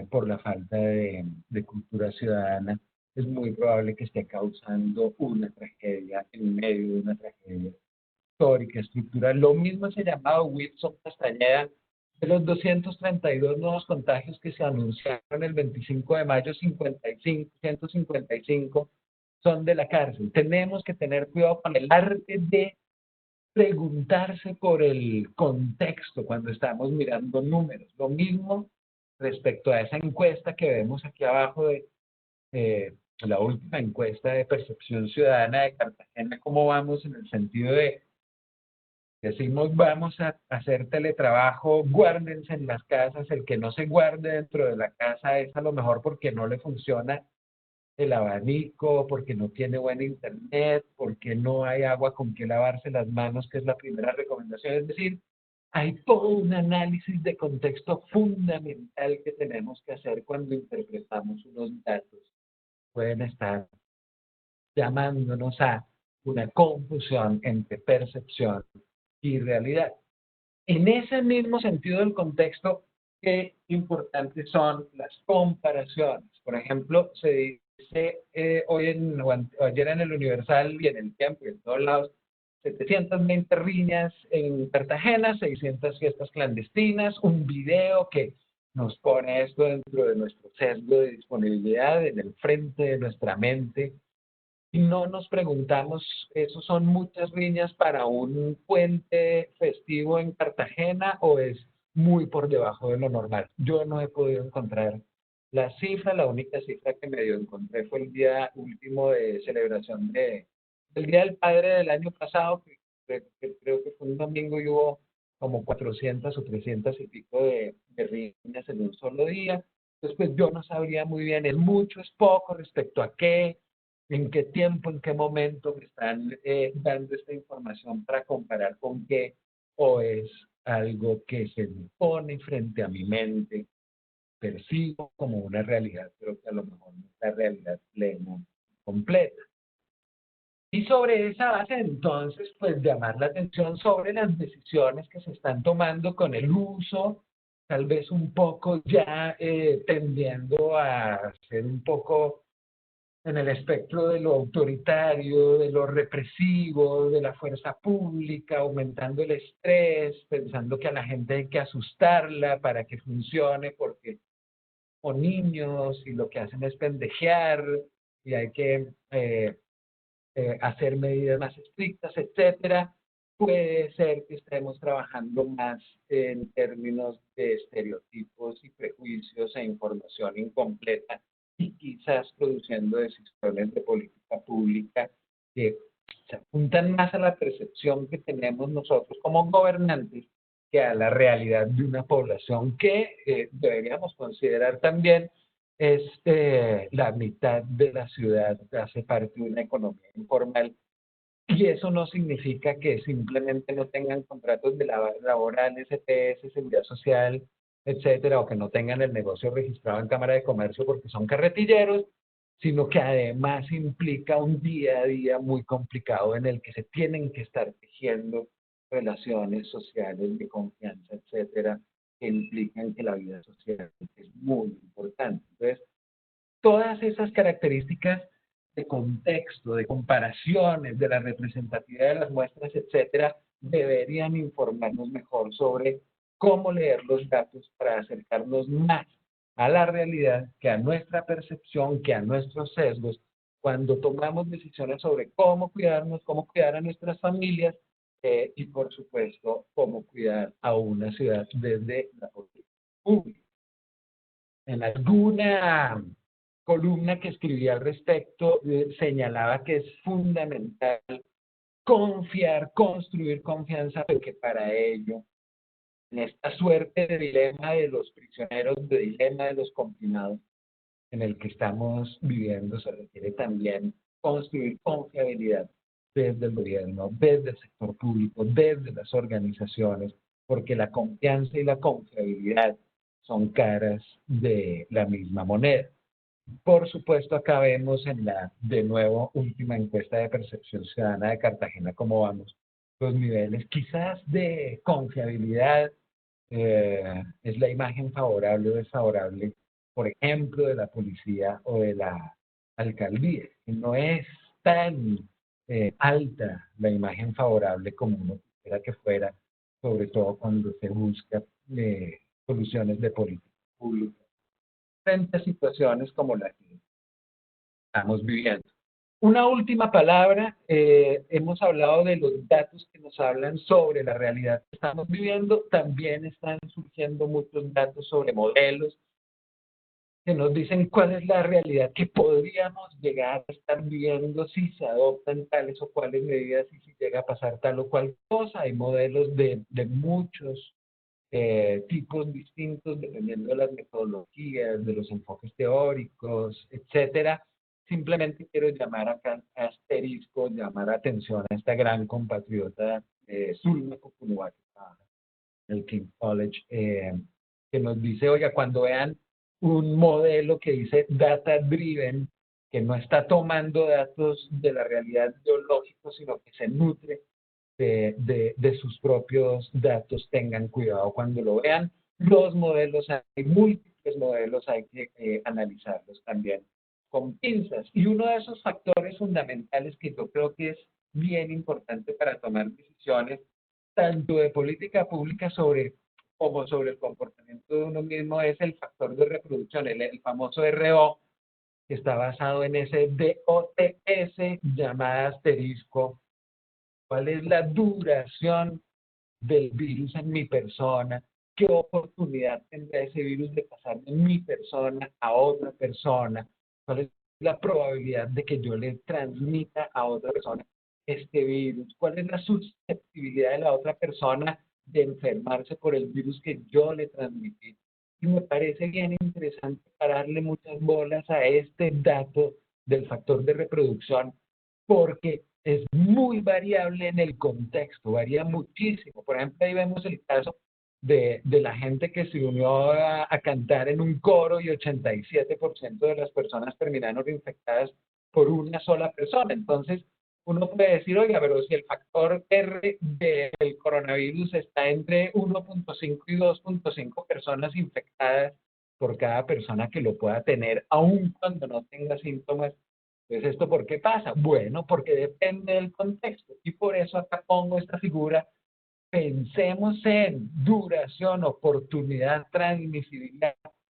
por la falta de cultura ciudadana, es muy probable que esté causando una tragedia en medio de una tragedia histórica, estructural. Lo mismo se llamaba Wilson Castañeda. De los 232 nuevos contagios que se anunciaron el 25 de mayo, 155 son de la cárcel. Tenemos que tener cuidado con el arte de preguntarse por el contexto cuando estamos mirando números. Lo mismo respecto a esa encuesta que vemos aquí abajo de la última encuesta de percepción ciudadana de Cartagena. ¿Cómo vamos en el sentido de decimos vamos a hacer teletrabajo, guárdense en las casas? El que no se guarde dentro de la casa es a lo mejor porque no le funciona el abanico, porque no tiene buen internet, porque no hay agua con que lavarse las manos, que es la primera recomendación. Es decir, hay todo un análisis de contexto fundamental que tenemos que hacer cuando interpretamos unos datos. Pueden estar llamándonos a una confusión entre percepción y realidad. En ese mismo sentido del contexto, qué importantes son las comparaciones. Por ejemplo, se dice o ayer en el Universal y en el Tiempo y en todos lados, 720 riñas en Cartagena, 600 fiestas clandestinas, un video que nos pone esto dentro de nuestro sesgo de disponibilidad, en el frente de nuestra mente, y no nos preguntamos, ¿esos son muchas riñas para un puente festivo en Cartagena o es muy por debajo de lo normal? Yo no he podido encontrar la cifra, la única cifra que medio encontré fue el día último de celebración del Día del Padre del año pasado, que creo que fue un domingo y hubo como 400 o 300 y pico de riñas en un solo día. Entonces, pues yo no sabría muy bien, es mucho, es poco, respecto a qué, en qué tiempo, en qué momento me están dando esta información para comparar con qué, o es algo que se me pone frente a mi mente, percibo como una realidad, pero que a lo mejor no es la realidad plena, completa. Y sobre esa base, entonces, pues llamar la atención sobre las decisiones que se están tomando con el uso, tal vez un poco ya tendiendo a ser un poco en el espectro de lo autoritario, de lo represivo, de la fuerza pública, aumentando el estrés, pensando que a la gente hay que asustarla para que funcione, porque o niños y lo que hacen es pendejear y hay que hacer medidas más estrictas, etcétera. Puede ser que estemos trabajando más en términos de estereotipos y prejuicios e información incompleta y quizás produciendo decisiones de política pública que se apuntan más a la percepción que tenemos nosotros como gobernantes que a la realidad de una población que deberíamos considerar también es la mitad de la ciudad hace parte de una economía informal y eso no significa que simplemente no tengan contratos de laborales, EPS, seguridad social, etcétera, o que no tengan el negocio registrado en Cámara de Comercio porque son carretilleros, sino que además implica un día a día muy complicado en el que se tienen que estar tejiendo relaciones sociales de confianza, etcétera, que implican que la vida social es muy importante. Entonces, todas esas características de contexto, de comparaciones, de la representatividad de las muestras, etcétera, deberían informarnos mejor sobre cómo leer los datos para acercarnos más a la realidad que a nuestra percepción, que a nuestros sesgos, cuando tomamos decisiones sobre cómo cuidarnos, cómo cuidar a nuestras familias y, por supuesto, cómo cuidar a una ciudad desde la política pública. En alguna columna que escribí al respecto, señalaba que es fundamental confiar, construir confianza, porque para ello, en esta suerte de dilema de los prisioneros, de dilema de los confinados, en el que estamos viviendo, se requiere también construir confiabilidad desde el gobierno, desde el sector público, desde las organizaciones, porque la confianza y la confiabilidad son caras de la misma moneda. Por supuesto, acá vemos en la, de nuevo, última encuesta de percepción ciudadana de Cartagena, cómo vamos los niveles. Quizás de confiabilidad es la imagen favorable o desfavorable, por ejemplo, de la policía o de la alcaldía. No es tan alta la imagen favorable como uno quisiera que fuera, sobre todo cuando se busca soluciones de política pública frente a situaciones como la que estamos viviendo. Una última palabra, hemos hablado de los datos que nos hablan sobre la realidad que estamos viviendo, también están surgiendo muchos datos sobre modelos que nos dicen cuál es la realidad que podríamos llegar a estar viviendo si se adoptan tales o cuales medidas y si llega a pasar tal o cual cosa. Hay modelos de muchos tipos distintos dependiendo de las metodologías, de los enfoques teóricos, etcétera. simplemente quiero llamar acá a asterisco, llamar atención a esta gran compatriota Zulma Kukunuwa, que trabaja en el King College, que nos dice, oiga, cuando vean un modelo que dice data driven, que no está tomando datos de la realidad biológica, sino que se nutre de sus propios datos, tengan cuidado cuando lo vean. Los modelos, hay múltiples modelos, hay que analizarlos también con pinzas. Y uno de esos factores fundamentales que yo creo que es bien importante para tomar decisiones, tanto de política pública como sobre el comportamiento de uno mismo, es el factor de reproducción, el famoso RO, que está basado en ese DOTS llamada asterisco. ¿Cuál es la duración del virus en mi persona? ¿Qué oportunidad tendrá ese virus de pasar de mi persona a otra persona? ¿Cuál es la probabilidad de que yo le transmita a otra persona este virus? ¿Cuál es la susceptibilidad de la otra persona de enfermarse por el virus que yo le transmití? Y me parece bien interesante pararle muchas bolas a este dato del factor de reproducción, porque es muy variable en el contexto, varía muchísimo. Por ejemplo, ahí vemos el caso de la gente que se unió a cantar en un coro y 87% de las personas terminaron infectadas por una sola persona. Entonces, uno puede decir, oiga, pero si el factor R del coronavirus está entre 1.5 y 2.5 personas infectadas por cada persona que lo pueda tener, aun cuando no tenga síntomas. Entonces, ¿esto por qué pasa? Bueno, porque depende del contexto. Y por eso acá pongo esta figura. Pensemos en duración, oportunidad, transmisibilidad,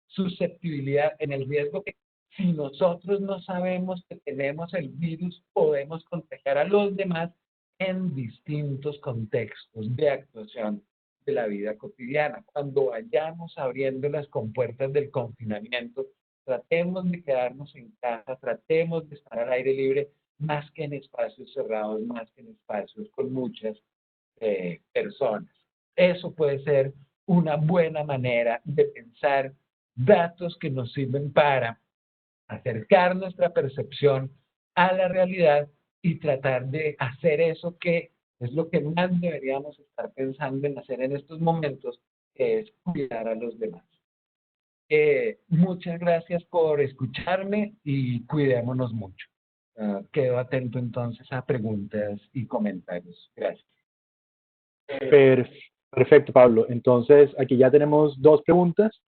susceptibilidad, en el riesgo que si nosotros no sabemos que tenemos el virus, podemos contagiar a los demás en distintos contextos de actuación de la vida cotidiana. Cuando vayamos abriendo las compuertas del confinamiento, tratemos de quedarnos en casa, tratemos de estar al aire libre, más que en espacios cerrados, más que en espacios con muchas personas. Eso puede ser una buena manera de pensar datos que nos sirven para acercar nuestra percepción a la realidad y tratar de hacer eso que es lo que más deberíamos estar pensando en hacer en estos momentos, que es cuidar a los demás. Muchas gracias por escucharme y cuidémonos mucho. Quedo atento entonces a preguntas y comentarios. Gracias. Perfecto, Pablo. Entonces, aquí ya tenemos dos preguntas.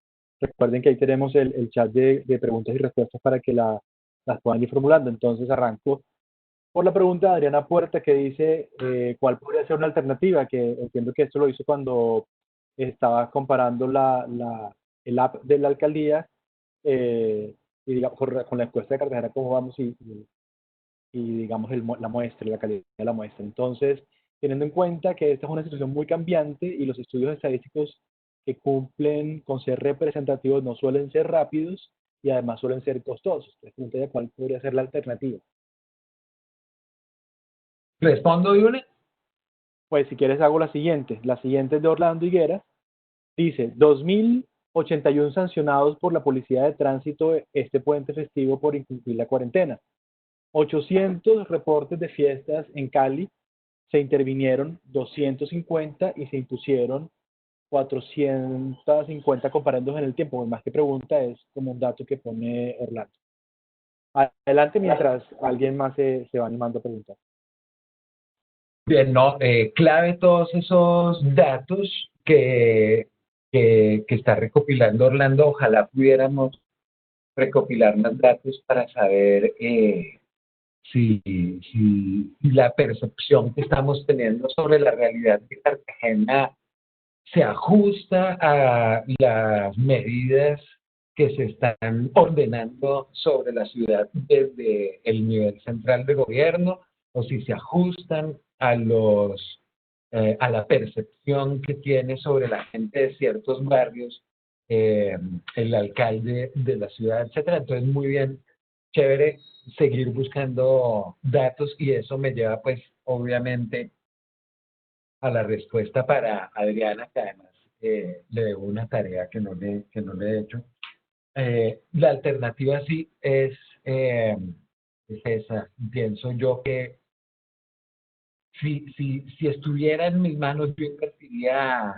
Recuerden que ahí tenemos el chat de preguntas y respuestas para que las puedan ir formulando. Entonces, arranco por la pregunta de Adriana Puerta, que dice, ¿cuál podría ser una alternativa? Que entiendo que esto lo hizo cuando estaba comparando el app de la alcaldía y digamos, con la encuesta de Cartagena, cómo vamos y digamos la muestra, la calidad de la muestra. Entonces, teniendo en cuenta que esta es una situación muy cambiante y los estudios estadísticos que cumplen con ser representativos no suelen ser rápidos y además suelen ser costosos. Entonces, pregunta cuál podría ser la alternativa. ¿Respondo, Yune? Pues si quieres hago la siguiente. La siguiente es de Orlando Higuera. Dice, 2.081 sancionados por la Policía de Tránsito este puente festivo por incumplir la cuarentena. 800 reportes de fiestas en Cali, se intervinieron 250 y se impusieron 450 comparendos en el tiempo. Más que pregunta, es como un dato que pone Orlando. Adelante mientras alguien más se va animando a preguntar. Bien, no, clave todos esos datos que está recopilando Orlando. Ojalá pudiéramos recopilar más datos para saber si la percepción que estamos teniendo sobre la realidad de Cartagena se ajusta a las medidas que se están ordenando sobre la ciudad desde el nivel central de gobierno, o si se ajustan a la percepción que tiene sobre la gente de ciertos barrios el alcalde de la ciudad, etcétera. Entonces, muy bien, chévere seguir buscando datos, y eso me lleva, pues, obviamente, a la respuesta para Adriana, que además le debo una tarea que no le he hecho. La alternativa sí es es esa. Pienso yo que si estuviera en mis manos, yo invertiría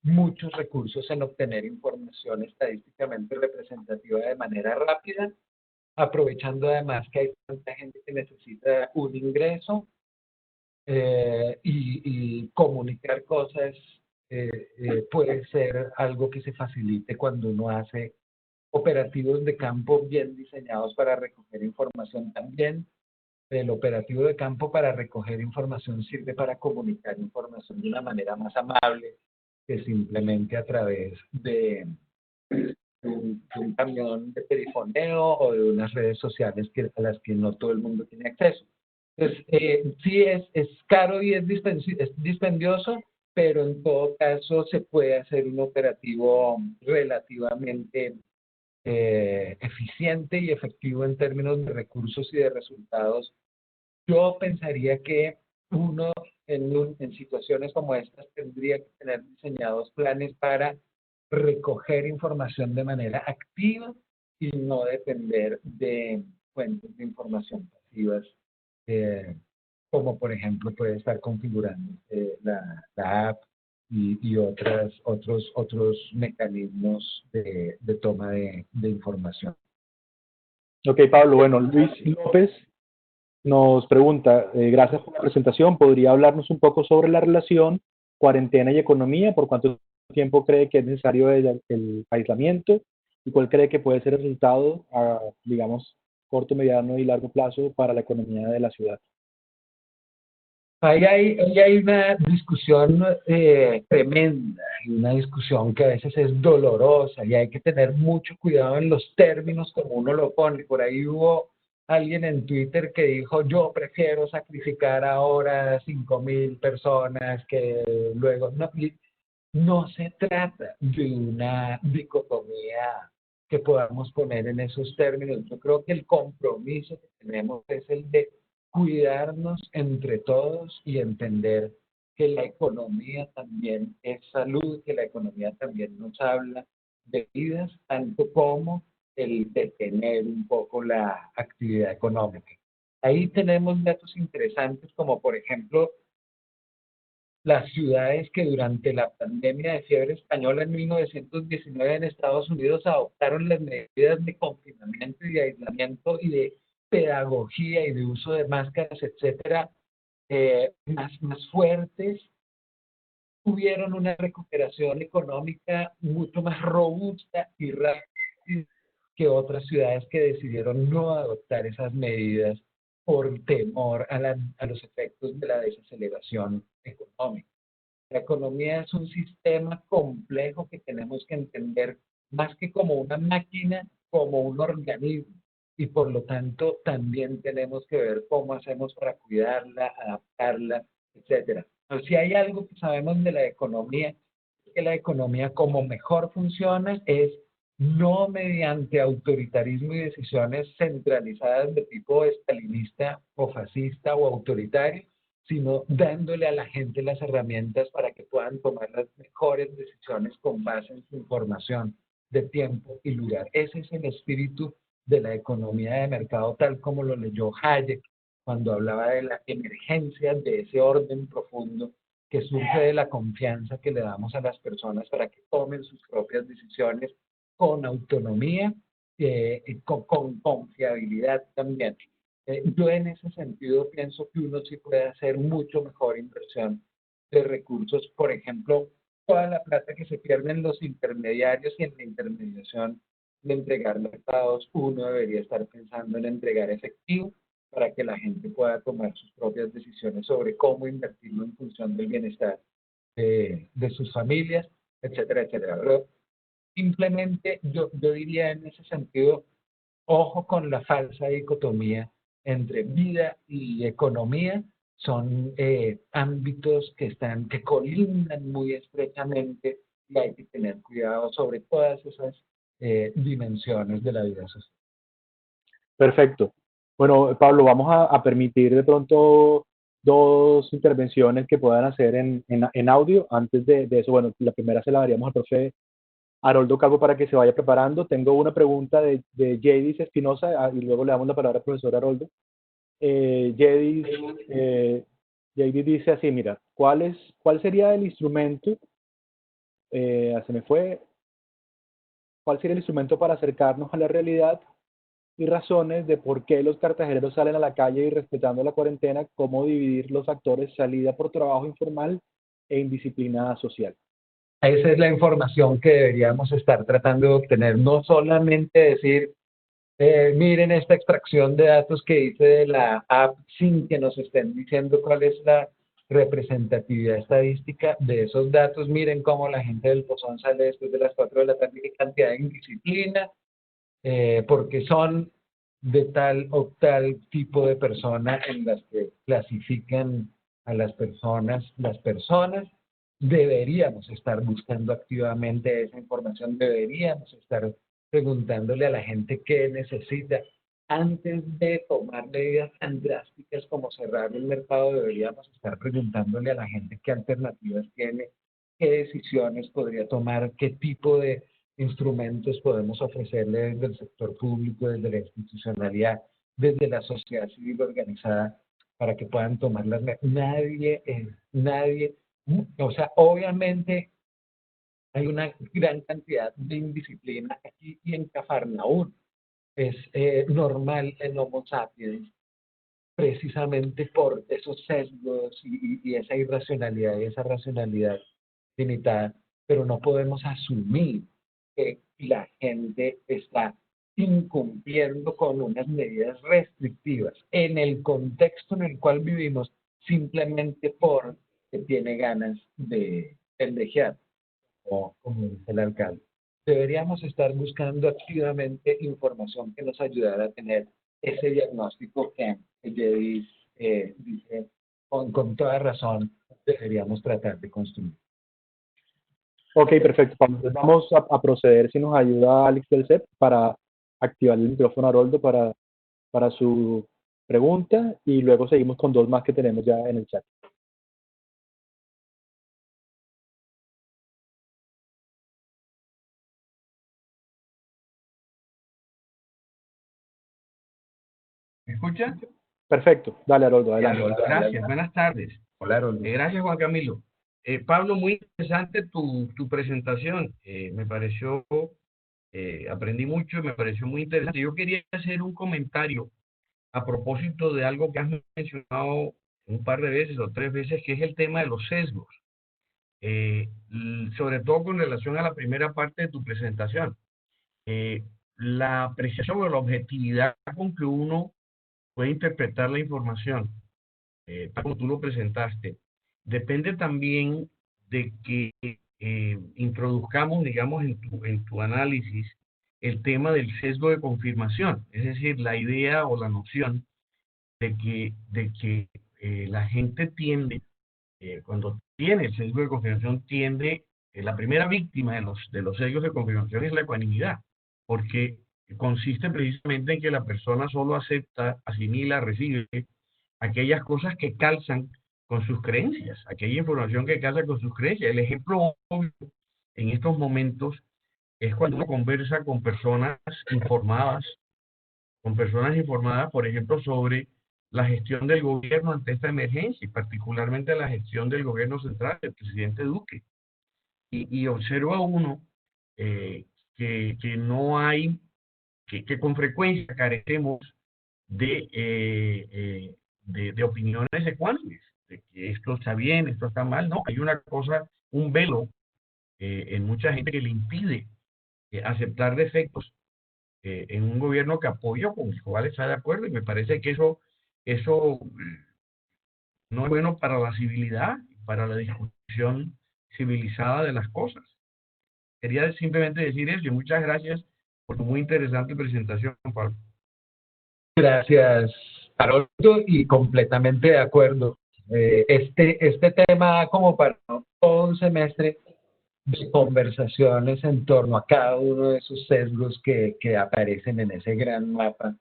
muchos recursos en obtener información estadísticamente representativa de manera rápida, aprovechando además que hay tanta gente que necesita un ingreso y comunicar cosas puede ser algo que se facilite cuando uno hace operativos de campo bien diseñados para recoger información también. El operativo de campo para recoger información sirve para comunicar información de una manera más amable que simplemente a través de un camión de perifoneo o de unas redes sociales a las que no todo el mundo tiene acceso. Entonces, sí es caro y es dispendioso, pero en todo caso se puede hacer un operativo relativamente eficiente y efectivo en términos de recursos y de resultados. Yo pensaría que uno en situaciones como estas tendría que tener diseñados planes para recoger información de manera activa y no depender de fuentes de información pasivas, eh, como por ejemplo puede estar configurando la app y otros mecanismos de toma de información. Ok, Pablo. Bueno, Luis López nos pregunta, gracias por la presentación, ¿podría hablarnos un poco sobre la relación cuarentena y economía? ¿Por cuánto tiempo cree que es necesario el aislamiento? ¿Y cuál cree que puede ser el resultado a, digamos, corto, mediano y largo plazo para la economía de la ciudad? Ahí hay una discusión tremenda, y una discusión que a veces es dolorosa y hay que tener mucho cuidado en los términos como uno lo pone. Por ahí hubo alguien en Twitter que dijo, yo prefiero sacrificar ahora 5.000 personas que luego... No, no se trata de una dicotomía que podamos poner en esos términos. Yo creo que el compromiso que tenemos es el de cuidarnos entre todos y entender que la economía también es salud, que la economía también nos habla de vidas, tanto como el detener un poco la actividad económica. Ahí tenemos datos interesantes como por ejemplo las ciudades que durante la pandemia de fiebre española en 1919 en Estados Unidos adoptaron las medidas de confinamiento y de aislamiento y de pedagogía y de uso de máscaras, etcétera, más fuertes, tuvieron una recuperación económica mucho más robusta y rápida que otras ciudades que decidieron no adoptar esas medidas por temor a los efectos de la desaceleración económica. La economía es un sistema complejo que tenemos que entender más que como una máquina, como un organismo. Y por lo tanto también tenemos que ver cómo hacemos para cuidarla, adaptarla, etcétera. Pero si hay algo que sabemos de la economía, es que la economía como mejor funciona es no mediante autoritarismo y decisiones centralizadas de tipo estalinista o fascista o autoritario, sino dándole a la gente las herramientas para que puedan tomar las mejores decisiones con base en su información de tiempo y lugar. Ese es el espíritu de la economía de mercado, tal como lo leyó Hayek cuando hablaba de la emergencia de ese orden profundo que surge de la confianza que le damos a las personas para que tomen sus propias decisiones con autonomía y con confiabilidad también. Yo en ese sentido pienso que uno sí puede hacer mucho mejor inversión de recursos. Por ejemplo, toda la plata que se pierde en los intermediarios y en la intermediación de entregar mercados, uno debería estar pensando en entregar efectivo para que la gente pueda tomar sus propias decisiones sobre cómo invertirlo en función del bienestar de sus familias, etcétera, etcétera. Pero simplemente yo diría en ese sentido, ojo con la falsa dicotomía entre vida y economía. Son ámbitos que colindan muy estrechamente y hay que tener cuidado sobre todas esas dimensiones de la vida social. Perfecto. Bueno, Pablo, vamos a permitir de pronto dos intervenciones que puedan hacer en audio. Antes de eso, bueno, la primera se la daríamos al profe Haroldo Calvo para que se vaya preparando. Tengo una pregunta de Jadis Espinosa y luego le damos la palabra al profesor Haroldo. Jedis, Jedis dice así, mira, ¿cuál sería el instrumento? Se me fue. ¿Cuál sería el instrumento para acercarnos a la realidad y razones de por qué los cartageneros salen a la calle y respetando la cuarentena, cómo dividir los factores salida por trabajo informal e indisciplina social? Esa es la información que deberíamos estar tratando de obtener, no solamente decir, miren esta extracción de datos que hice de la app sin que nos estén diciendo cuál es la representatividad estadística de esos datos, miren cómo la gente del Pozón sale después de las 4 de la tarde, qué cantidad de indisciplina, porque son de tal o tal tipo de persona en las que clasifican a las personas deberíamos estar buscando activamente esa información, deberíamos estar preguntándole a la gente qué necesita. Antes de tomar medidas tan drásticas como cerrar el mercado, deberíamos estar preguntándole a la gente qué alternativas tiene, qué decisiones podría tomar, qué tipo de instrumentos podemos ofrecerle desde el sector público, desde la institucionalidad, desde la sociedad civil organizada, para que puedan tomar las medidas. Nadie, o sea, obviamente hay una gran cantidad de indisciplina aquí y en Cafarnaúm. Es normal en Homo sapiens, precisamente por esos sesgos y esa irracionalidad y esa racionalidad limitada, pero no podemos asumir que la gente está incumpliendo con unas medidas restrictivas en el contexto en el cual vivimos, simplemente porque tiene ganas de pendejear, o como dice el alcalde. Deberíamos estar buscando activamente información que nos ayudara a tener ese diagnóstico que Jedis dice con toda razón deberíamos tratar de construir. Ok, perfecto. Entonces vamos a proceder, si nos ayuda Alex del CEP, para activar el micrófono a Haroldo para su pregunta, y luego seguimos con dos más que tenemos ya en el chat. ¿Me escucha? Perfecto. Dale, Haroldo, adelante. Gracias, buenas tardes. Hola, Haroldo. Gracias, Juan Camilo. Pablo, muy interesante tu presentación. Me pareció, aprendí mucho y me pareció muy interesante. Yo quería hacer un comentario a propósito de algo que has mencionado un par de veces o 3 veces, que es el tema de los sesgos. Sobre todo con relación a la primera parte de tu presentación. La apreciación o la objetividad con que uno puede interpretar la información, como tú lo presentaste, depende también de que introduzcamos, digamos, en tu análisis el tema del sesgo de confirmación, es decir, la idea o la noción de que la gente tiende, cuando tiene el sesgo de confirmación, tiende, la primera víctima de los sesgos de confirmación es la ecuanimidad, porque consiste precisamente en que la persona solo acepta, asimila, recibe aquellas cosas que calzan con sus creencias, aquella información que calza con sus creencias. El ejemplo obvio en estos momentos es cuando uno conversa con personas informadas, por ejemplo, sobre la gestión del gobierno ante esta emergencia, y particularmente la gestión del gobierno central del presidente Duque. Y observa uno que no hay, que con frecuencia carecemos de opiniones ecuánimes, de que esto está bien, esto está mal. No, hay una cosa, un velo en mucha gente que le impide aceptar defectos en un gobierno que apoya, con el cual está de acuerdo, y me parece que eso no es bueno para la civilidad, para la discusión civilizada de las cosas. Quería simplemente decir eso, y muchas gracias por tu muy interesante presentación, Pablo. Gracias, Haroldo, y completamente de acuerdo. Este tema como para todo un semestre de conversaciones en torno a cada uno de esos sesgos que aparecen en ese gran mapa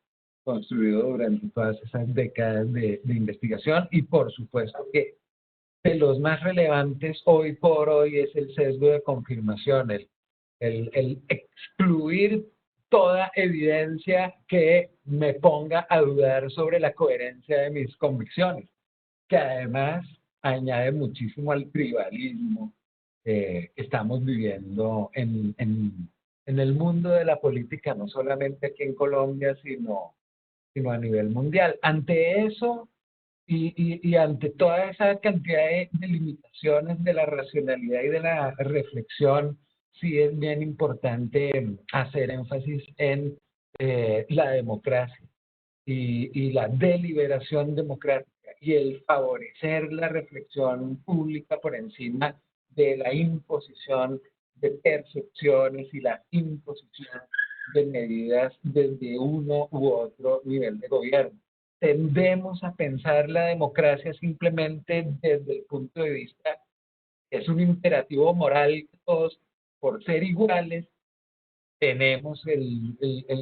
construido durante todas esas décadas de investigación, y por supuesto que de los más relevantes hoy por hoy es el sesgo de confirmación, el excluir toda evidencia que me ponga a dudar sobre la coherencia de mis convicciones, que además añade muchísimo al tribalismo que estamos viviendo en el mundo de la política, no solamente aquí en Colombia, sino a nivel mundial. Ante eso y ante toda esa cantidad de limitaciones de la racionalidad y de la reflexión, sí es bien importante hacer énfasis en la democracia y la deliberación democrática y el favorecer la reflexión pública por encima de la imposición de percepciones y la imposición de medidas desde uno u otro nivel de gobierno. Tendemos a pensar la democracia simplemente desde el punto de vista que es un imperativo moral que todos, por ser iguales, tenemos el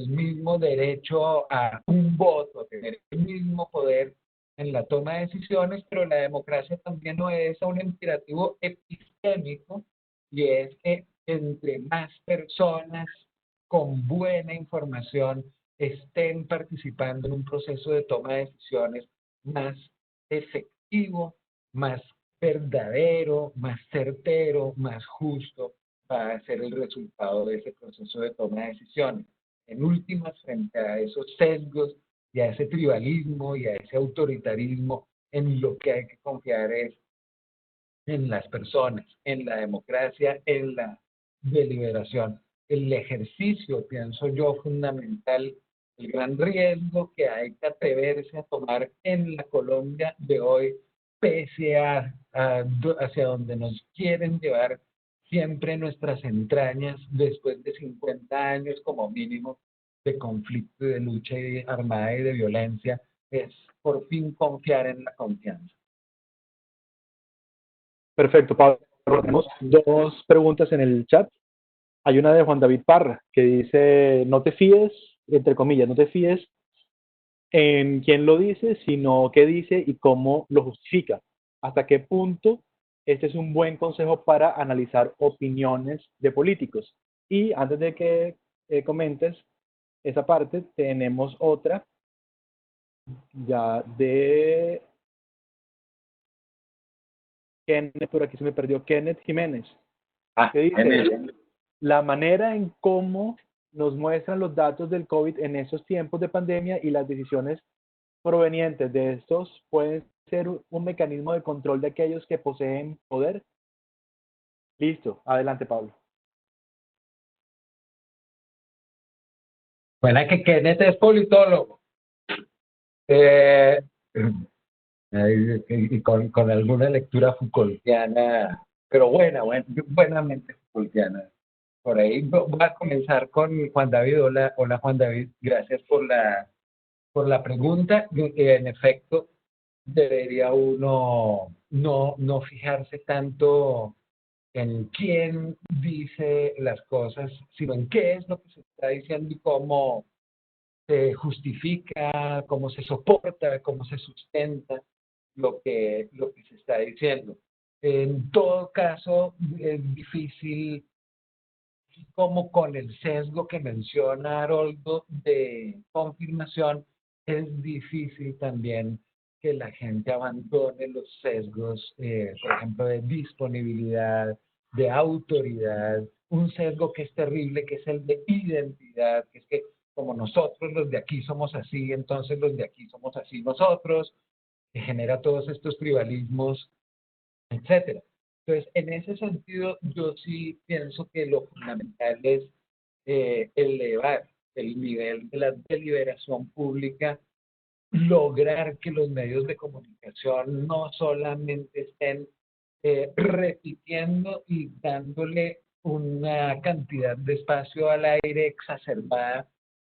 mismo derecho a un voto, a tener el mismo poder en la toma de decisiones, pero la democracia también obedece a un imperativo epistémico, y es que entre más personas con buena información estén participando en un proceso de toma de decisiones, más efectivo, más verdadero, más certero, más justo va a ser el resultado de ese proceso de toma de decisiones. En últimas, frente a esos sesgos y a ese tribalismo y a ese autoritarismo, en lo que hay que confiar es en las personas, en la democracia, en la deliberación. El ejercicio, pienso yo, fundamental, el gran riesgo que hay que atreverse a tomar en la Colombia de hoy, pese hacia donde nos quieren llevar siempre nuestras entrañas después de 50 años como mínimo de conflicto y de lucha armada y de violencia, es por fin confiar en la confianza. Perfecto, Pablo. Tenemos dos preguntas en el chat. Hay una de Juan David Parra que dice, no te fíes, entre comillas, no te fíes en quién lo dice, sino qué dice y cómo lo justifica. ¿Hasta qué punto este es un buen consejo para analizar opiniones de políticos? Y antes de que comentes esa parte, tenemos otra ya de Kenneth, por aquí se me perdió, Kenneth Jiménez, que dice, la manera en cómo nos muestran los datos del COVID en esos tiempos de pandemia y las decisiones provenientes de estos pueden ser un mecanismo de control de aquellos que poseen poder. Listo, adelante, Pablo. Bueno, que Kenneth es politólogo. Y con alguna lectura Foucaultiana, pero buenamente Foucaultiana. Por ahí voy a comenzar con Juan David. Hola Juan David, gracias por la pregunta. En efecto, debería uno no fijarse tanto en quién dice las cosas, sino en qué es lo que se está diciendo y cómo se justifica, cómo se soporta, cómo se sustenta lo que se está diciendo. En todo caso, es difícil, como con el sesgo que menciona Haroldo de confirmación, es difícil también que la gente abandone los sesgos, por ejemplo, de disponibilidad, de autoridad, un sesgo que es terrible, que es el de identidad, que es que como nosotros los de aquí somos así, entonces los de aquí somos así nosotros, que genera todos estos tribalismos, etcétera. Entonces, en ese sentido, yo sí pienso que lo fundamental es elevar el nivel de la deliberación pública, lograr que los medios de comunicación no solamente estén repitiendo y dándole una cantidad de espacio al aire exacerbada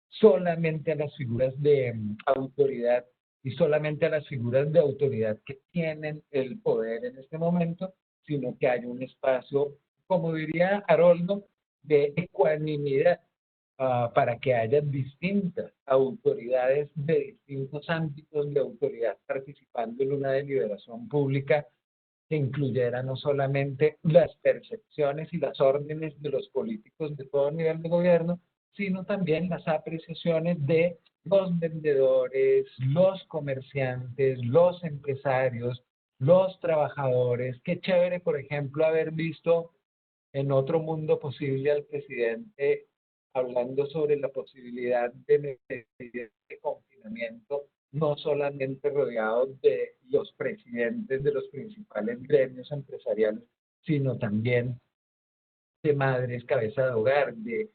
solamente a las figuras de autoridad y solamente a las figuras de autoridad que tienen el poder en este momento, sino que hay un espacio, como diría Haroldo, de ecuanimidad para que haya distintas autoridades de distintos ámbitos de autoridad participando en una deliberación pública que incluyera no solamente las percepciones y las órdenes de los políticos de todo nivel de gobierno, sino también las apreciaciones de los vendedores, los comerciantes, los empresarios, los trabajadores. Qué chévere, por ejemplo, haber visto en Otro Mundo Posible al presidente hablando sobre la posibilidad de medidas de confinamiento, no solamente rodeados de los presidentes de los principales gremios empresariales, sino también de madres cabeza de hogar, de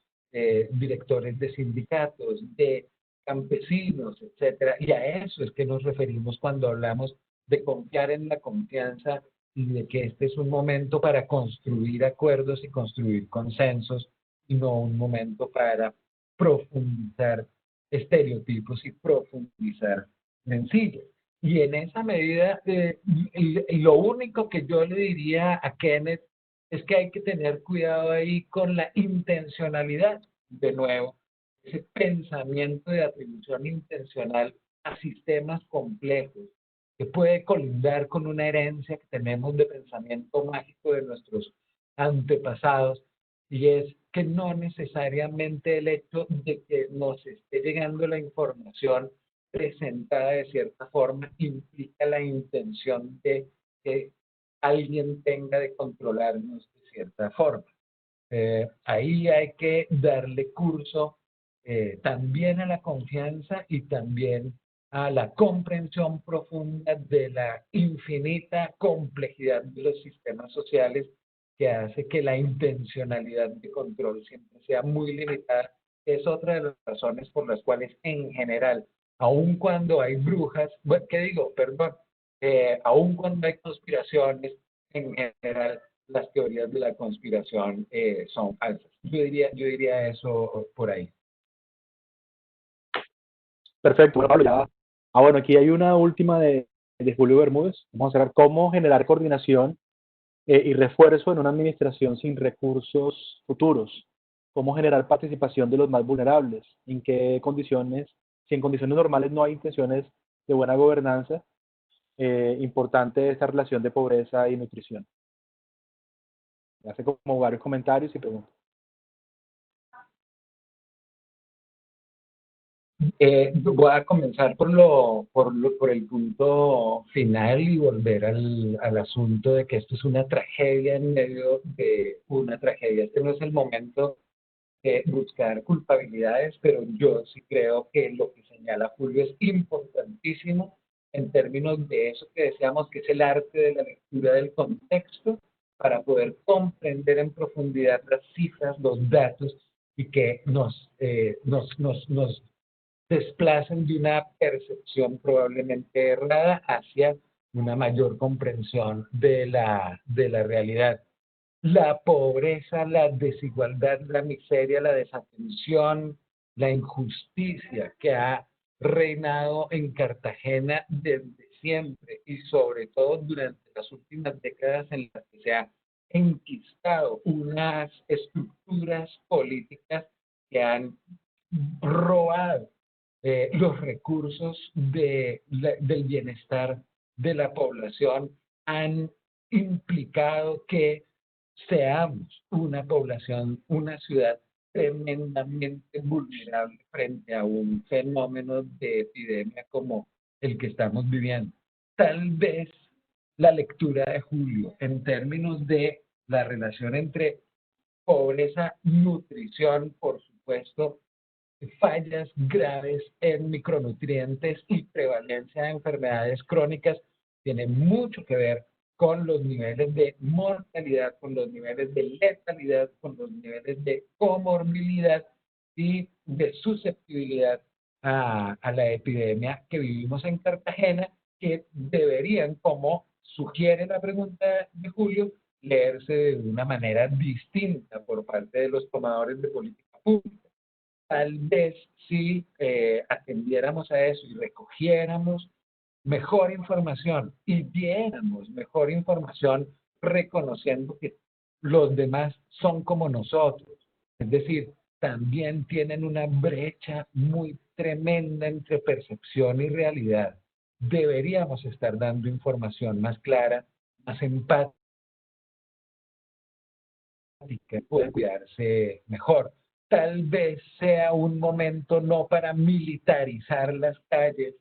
directores de sindicatos, de campesinos, etcétera. Y a eso es que nos referimos cuando hablamos de confiar en la confianza y de que este es un momento para construir acuerdos y construir consensos y no un momento para profundizar estereotipos y profundizar rencillas. Y en esa medida, lo único que yo le diría a Kenneth es que hay que tener cuidado ahí con la intencionalidad, de nuevo, ese pensamiento de atribución intencional a sistemas complejos, que puede colindar con una herencia que tenemos de pensamiento mágico de nuestros antepasados, y es que no necesariamente el hecho de que nos esté llegando la información presentada de cierta forma implica la intención de que alguien tenga de controlarnos de cierta forma. Ahí hay que darle curso también a la confianza y también a la comprensión profunda de la infinita complejidad de los sistemas sociales, que hace que la intencionalidad de control siempre sea muy limitada. Es otra de las razones por las cuales en general, aun cuando hay brujas, bueno, ¿qué digo? Perdón, aun cuando hay conspiraciones, en general las teorías de la conspiración son falsas. Yo diría eso por ahí. Perfecto, bueno, Pablo, ya. Bueno, aquí hay una última de Julio Bermúdez. Vamos a ver cómo generar coordinación y refuerzo en una administración sin recursos futuros. Cómo generar participación de los más vulnerables. En qué condiciones, si en condiciones normales no hay intenciones de buena gobernanza, importante esta relación de pobreza y nutrición. Hace como varios comentarios y preguntas. Voy a comenzar por el punto final y volver al asunto de que esto es una tragedia en medio de una tragedia. Este no es el momento de buscar culpabilidades, pero yo sí creo que lo que señala Julio es importantísimo en términos de eso que decíamos que es el arte de la lectura del contexto para poder comprender en profundidad las cifras, los datos y que nos desplacen de una percepción probablemente errada hacia una mayor comprensión de la realidad. La pobreza, la desigualdad, la miseria, la desatención, la injusticia que ha reinado en Cartagena desde siempre y sobre todo durante las últimas décadas en las que se ha enquistado unas estructuras políticas que han robado los recursos del bienestar de la población, han implicado que seamos una población, una ciudad tremendamente vulnerable frente a un fenómeno de epidemia como el que estamos viviendo. Tal vez la lectura de Julio en términos de la relación entre pobreza, nutrición, por supuesto, fallas graves en micronutrientes y prevalencia de enfermedades crónicas tiene mucho que ver con los niveles de mortalidad, con los niveles de letalidad, con los niveles de comorbilidad y de susceptibilidad a la epidemia que vivimos en Cartagena, que deberían, como sugiere la pregunta de Julio, leerse de una manera distinta por parte de los tomadores de política pública. Tal vez si atendiéramos a eso y recogiéramos mejor información y diéramos mejor información reconociendo que los demás son como nosotros, es decir, también tienen una brecha muy tremenda entre percepción y realidad. Deberíamos estar dando información más clara, más empática, puede cuidarse mejor. tal vez sea un momento no para militarizar las calles,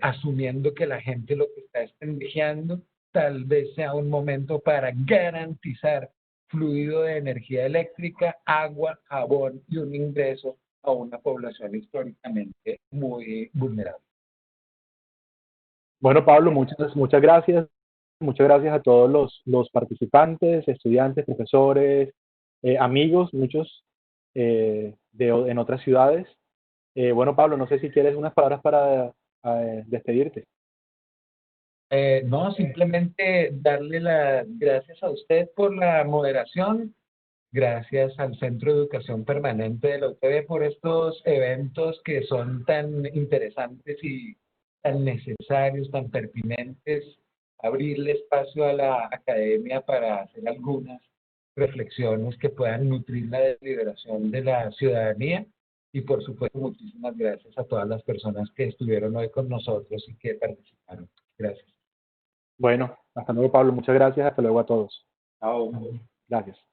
asumiendo que la gente lo que está es pendejeando, tal vez sea un momento para garantizar fluido de energía eléctrica, agua, jabón y un ingreso a una población históricamente muy vulnerable. Bueno, Pablo, muchas gracias. Muchas gracias a todos los participantes, estudiantes, profesores, amigos, muchos en otras ciudades. Bueno, Pablo, no sé si quieres unas palabras para despedirte. No, simplemente darle las gracias a usted por la moderación, gracias al Centro de Educación Permanente de la UTB por estos eventos que son tan interesantes y tan necesarios, tan pertinentes, abrirle espacio a la academia para hacer algunas reflexiones que puedan nutrir la deliberación de la ciudadanía. Y por supuesto, muchísimas gracias a todas las personas que estuvieron hoy con nosotros y que participaron. Gracias. Bueno, hasta luego, Pablo. Muchas gracias. Hasta luego a todos. Chao. Gracias.